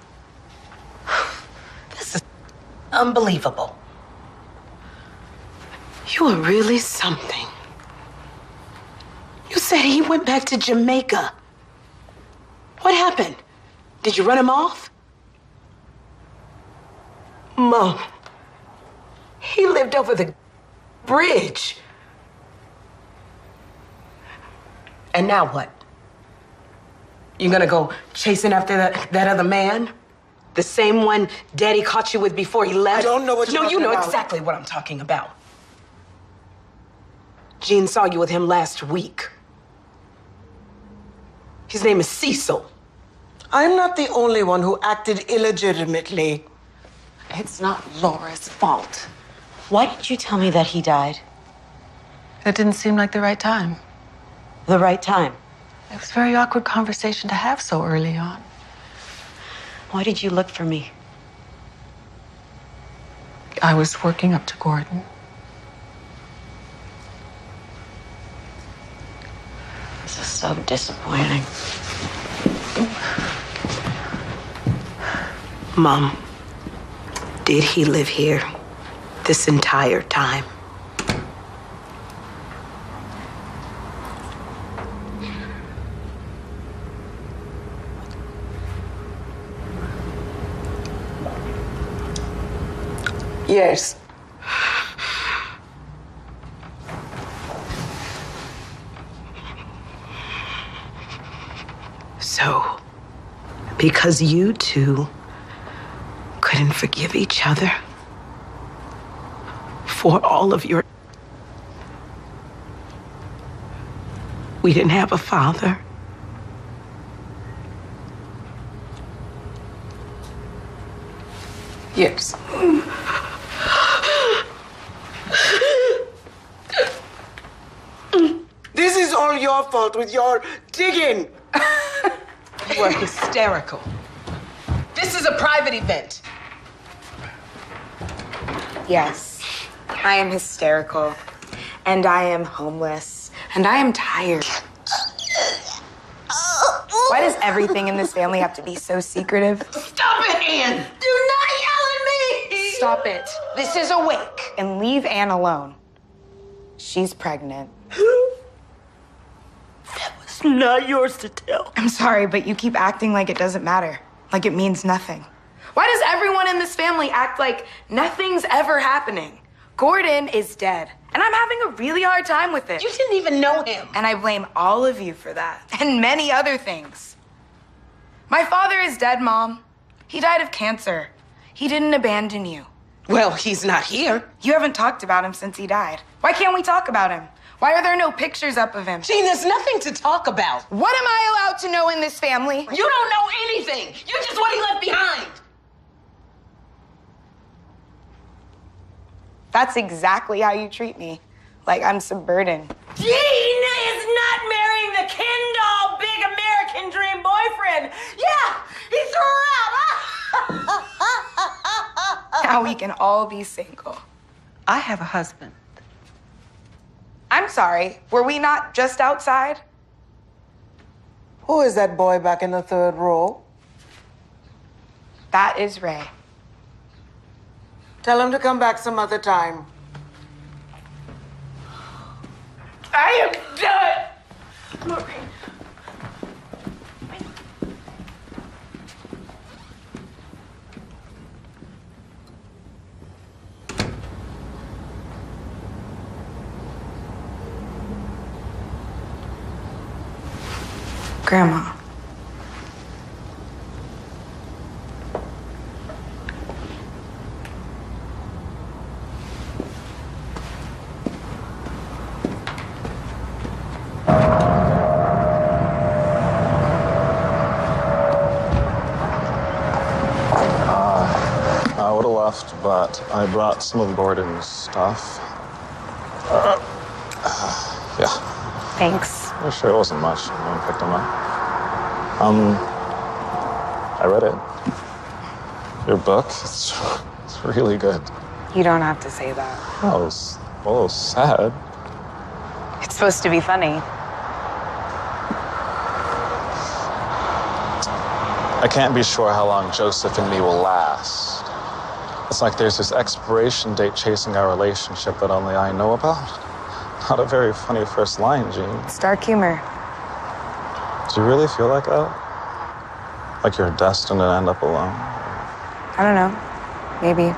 This is unbelievable. You are really something. You said he went back to Jamaica. What happened? Did you run him off? Mom, he lived over the bridge. And now what? You gonna go chasing after that other man? The same one Daddy caught you with before he left? I don't know what you're No, you talking know about. exactly what I'm talking about. Jean saw you with him last week. His name is Cecil. I'm not the only one who acted illegitimately. It's not Laura's fault. Why did you tell me that he died? It didn't seem like the right time. The right time? It was a very awkward conversation to have so early on. Why did you look for me? I was working up to Gordon. This is so disappointing. Mom, did he live here this entire time? Yes. So, because you two couldn't forgive each other for all of your... We didn't have a father. Yes. This is all your fault with your digging. You are hysterical. This is a private event. Yes, I am hysterical. And I am homeless. And I am tired. Why does everything in this family have to be so secretive? Stop it, Anne! Do not yell at me! Stop it. This is a wake. And leave Anne alone. She's pregnant. It's not yours to tell. I'm sorry, but you keep acting like it doesn't matter. Like it means nothing. Why does everyone in this family act like nothing's ever happening? Gordon is dead. And I'm having a really hard time with it. You didn't even know him. And I blame all of you for that. And many other things. My father is dead, Mom. He died of cancer. He didn't abandon you. Well, he's not here. You haven't talked about him since he died. Why can't we talk about him? Why are there no pictures up of him? Jean, there's nothing to talk about. What am I allowed to know in this family? You don't know anything. You're just what he left behind. That's exactly how you treat me. Like I'm some burden. Jean is not marrying the Ken doll big American dream boyfriend. Yeah, he's a rat. Now we can all be single. I have a husband. I'm sorry. Were we not just outside? Who is that boy back in the third row? That is Ray. Tell him to come back some other time. I am done. Maureen. Grandma. I would have left, but I brought some of Gordon's stuff. Yeah. Thanks. I'm sure it wasn't much. No one picked them up. I read it. Your book, it's really good. You don't have to say that. Oh, it was sad. It's supposed to be funny. I can't be sure how long Joseph and me will last. It's like there's this expiration date chasing our relationship that only I know about. Not a very funny first line, Jean. It's dark humor. Do you really feel like that? Like you're destined to end up alone? I don't know. Maybe.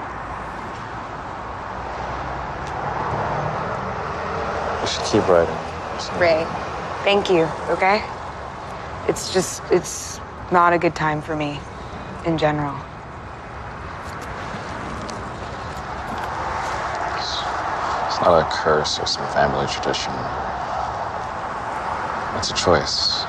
You should keep writing. Ray, thank you, okay? It's not a good time for me, in general. It's not a curse or some family tradition. It's a choice.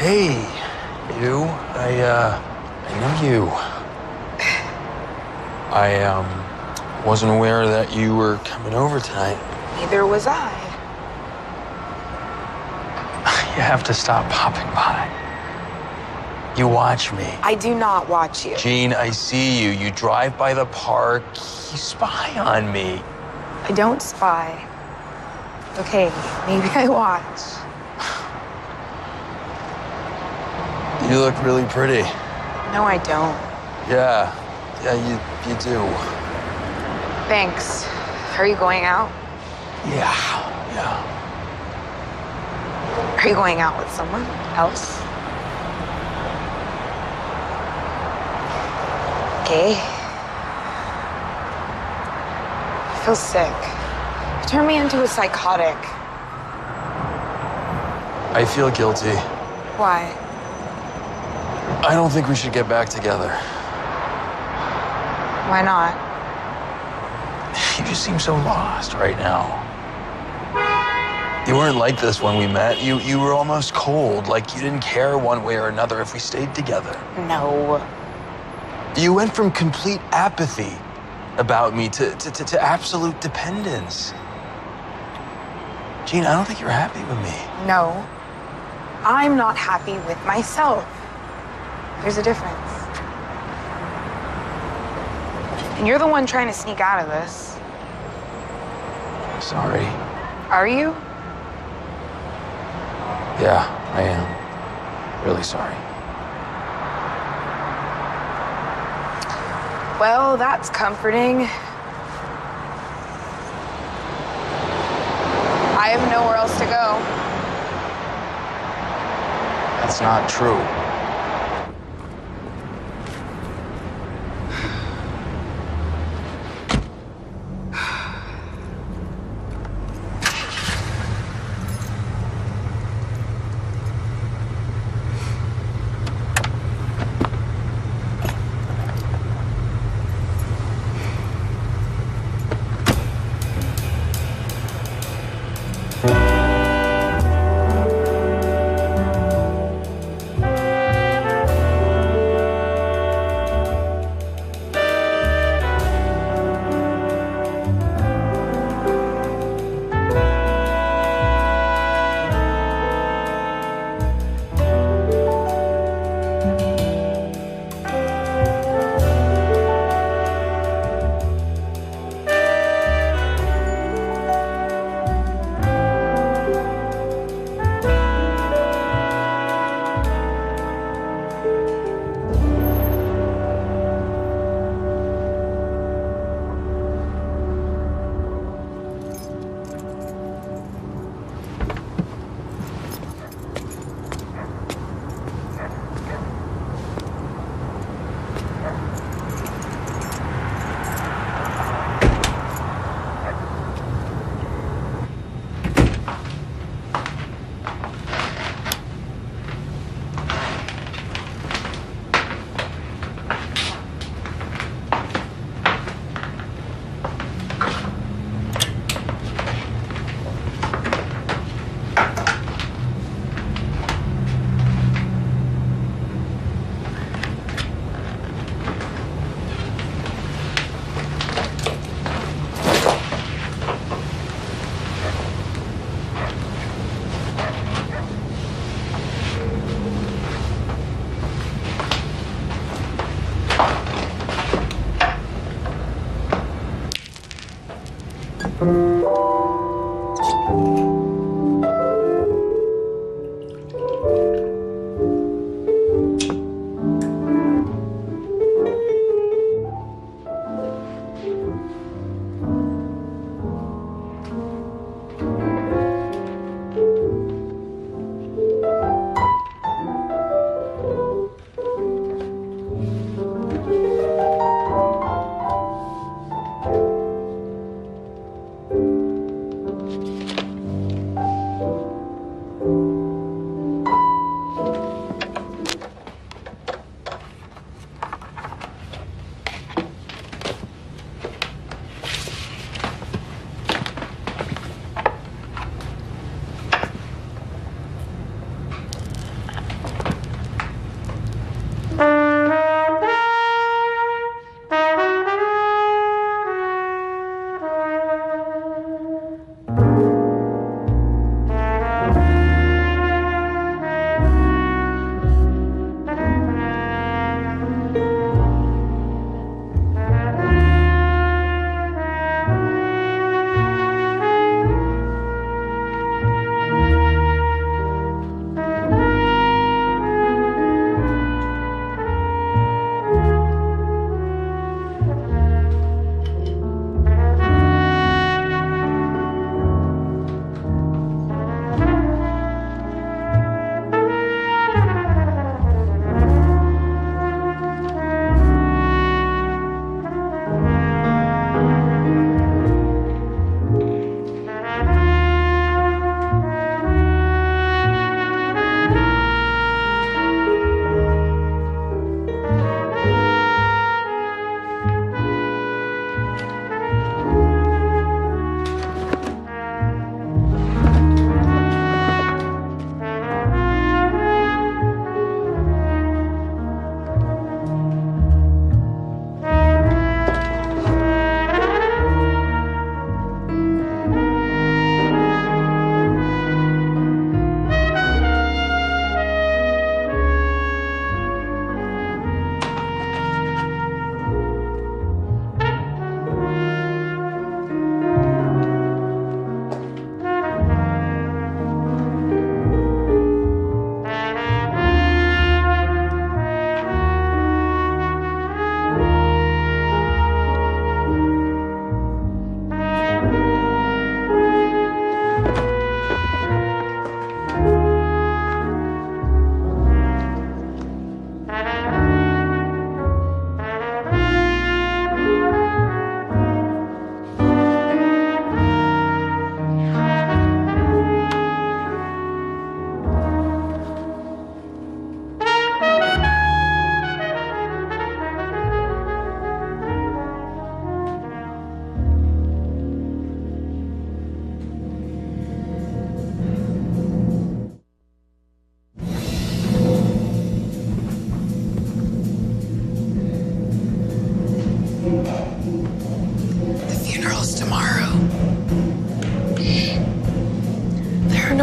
Hey, you. I know you. I wasn't aware that you were coming over tonight. Neither was I. You have to stop popping by. You watch me. I do not watch you. Jean, I see you. You drive by the park. You spy on me. I don't spy. Okay, maybe I watch. You look really pretty. No, I don't. Yeah, you do. Thanks. Are you going out? Yeah. Are you going out with someone else? Okay. I feel sick. You turned me into a psychotic. I feel guilty. Why? I don't think we should get back together. Why not? You just seem so lost right now. You weren't like this when we met. You were almost cold, like you didn't care one way or another if we stayed together. No. You went from complete apathy about me to absolute dependence. Jean, I don't think you're happy with me. No. I'm not happy with myself. There's a difference. And you're the one trying to sneak out of this. Sorry. Are you? Yeah, I am. Really sorry. Well, that's comforting. I have nowhere else to go. That's not true.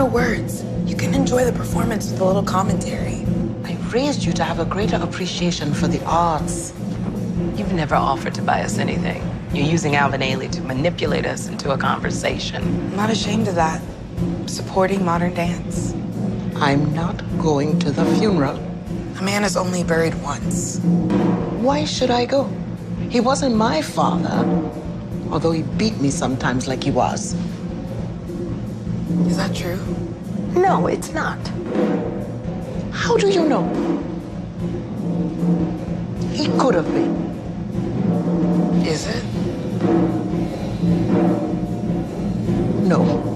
No words. You can enjoy the performance with a little commentary. I raised you to have a greater appreciation for the arts. You've never offered to buy us anything. You're using Alvin Ailey to manipulate us into a conversation. I'm not ashamed of that. I'm supporting modern dance. I'm not going to the funeral. A man is only buried once. Why should I go? He wasn't my father, although he beat me sometimes like he was. Is that true? No, it's not. How do you know? He could have been. Is it? No.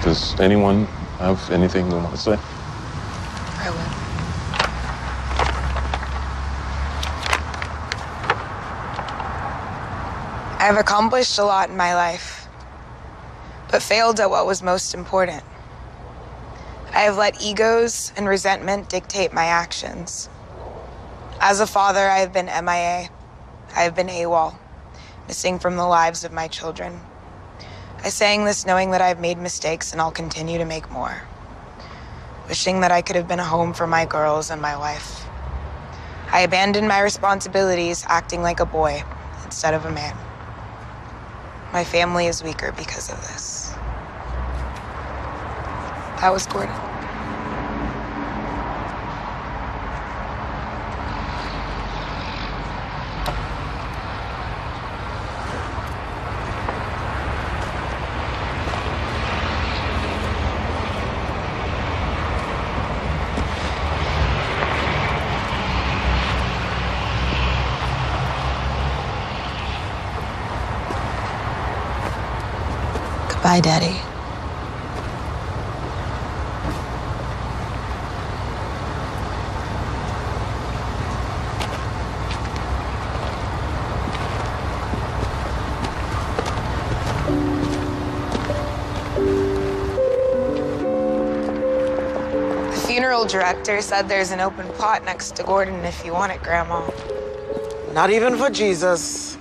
Does anyone have anything they want to say? I will. I have accomplished a lot in my life, but failed at what was most important. I have let egos and resentment dictate my actions. As a father, I have been MIA. I have been AWOL. missing from the lives of my children. I sang this knowing that I've made mistakes and I'll continue to make more. Wishing that I could have been a home for my girls and my wife. I abandoned my responsibilities, acting like a boy instead of a man. My family is weaker because of this. That was Gordon. Bye, Daddy. The funeral director said there's an open plot next to Gordon if you want it, Grandma. Not even for Jesus.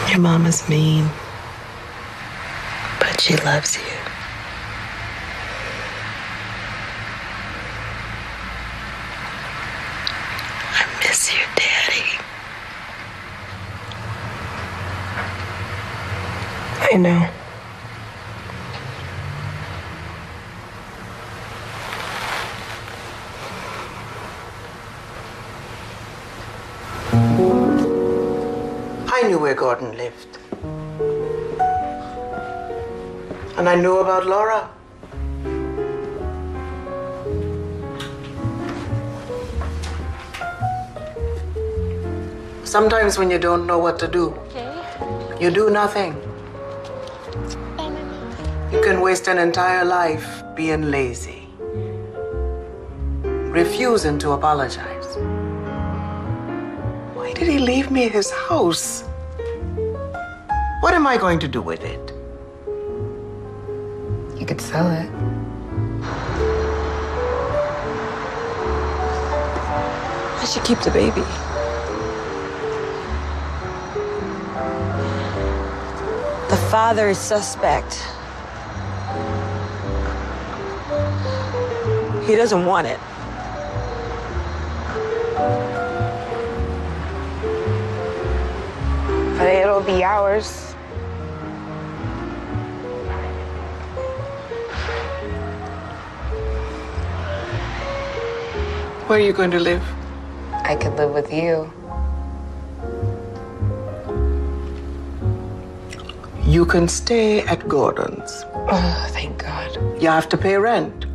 Your mama's mean, but she loves you. I miss you, Daddy. I know. I knew where Gordon lived. And I knew about Laura. Sometimes when you don't know what to do, you do nothing. You can waste an entire life being lazy, refusing to apologize. Why did he leave me his house? What am I going to do with it? You could sell it. I should keep the baby. The father is suspect. He doesn't want it. But it'll be ours. Where are you going to live? I could live with you. You can stay at Gordon's. Oh, thank God. You have to pay rent.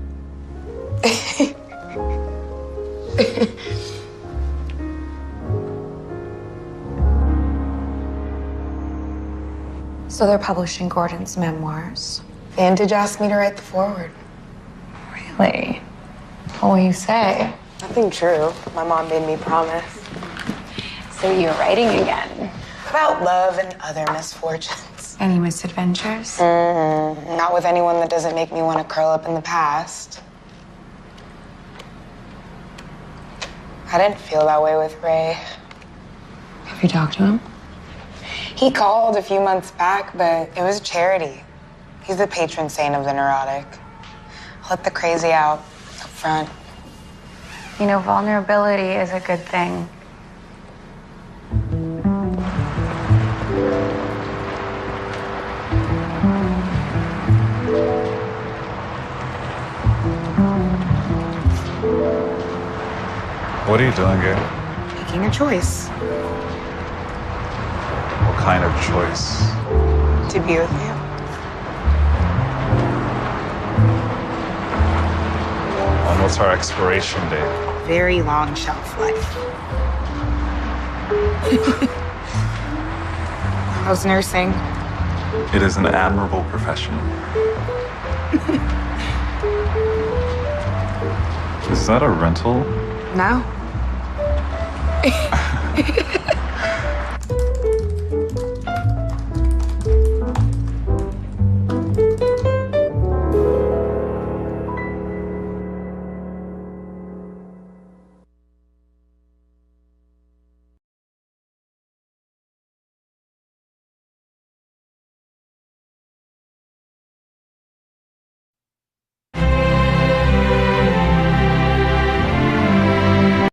So they're publishing Gordon's memoirs. Vantage asked me to write the foreword. Really? What will you say? Nothing true. My mom made me promise. So you're writing again? About love and other misfortunes. Any misadventures? Not with anyone that doesn't make me want to curl up in the past. I didn't feel that way with Ray. Have you talked to him? He called a few months back, but it was charity. He's the patron saint of the neurotic. Let the crazy out up front. You know, vulnerability is a good thing. What are you doing here? Making a choice. What kind of choice? To be with you. What's our expiration date? Very long shelf life. How's nursing? It is an admirable profession. Is that a rental? No.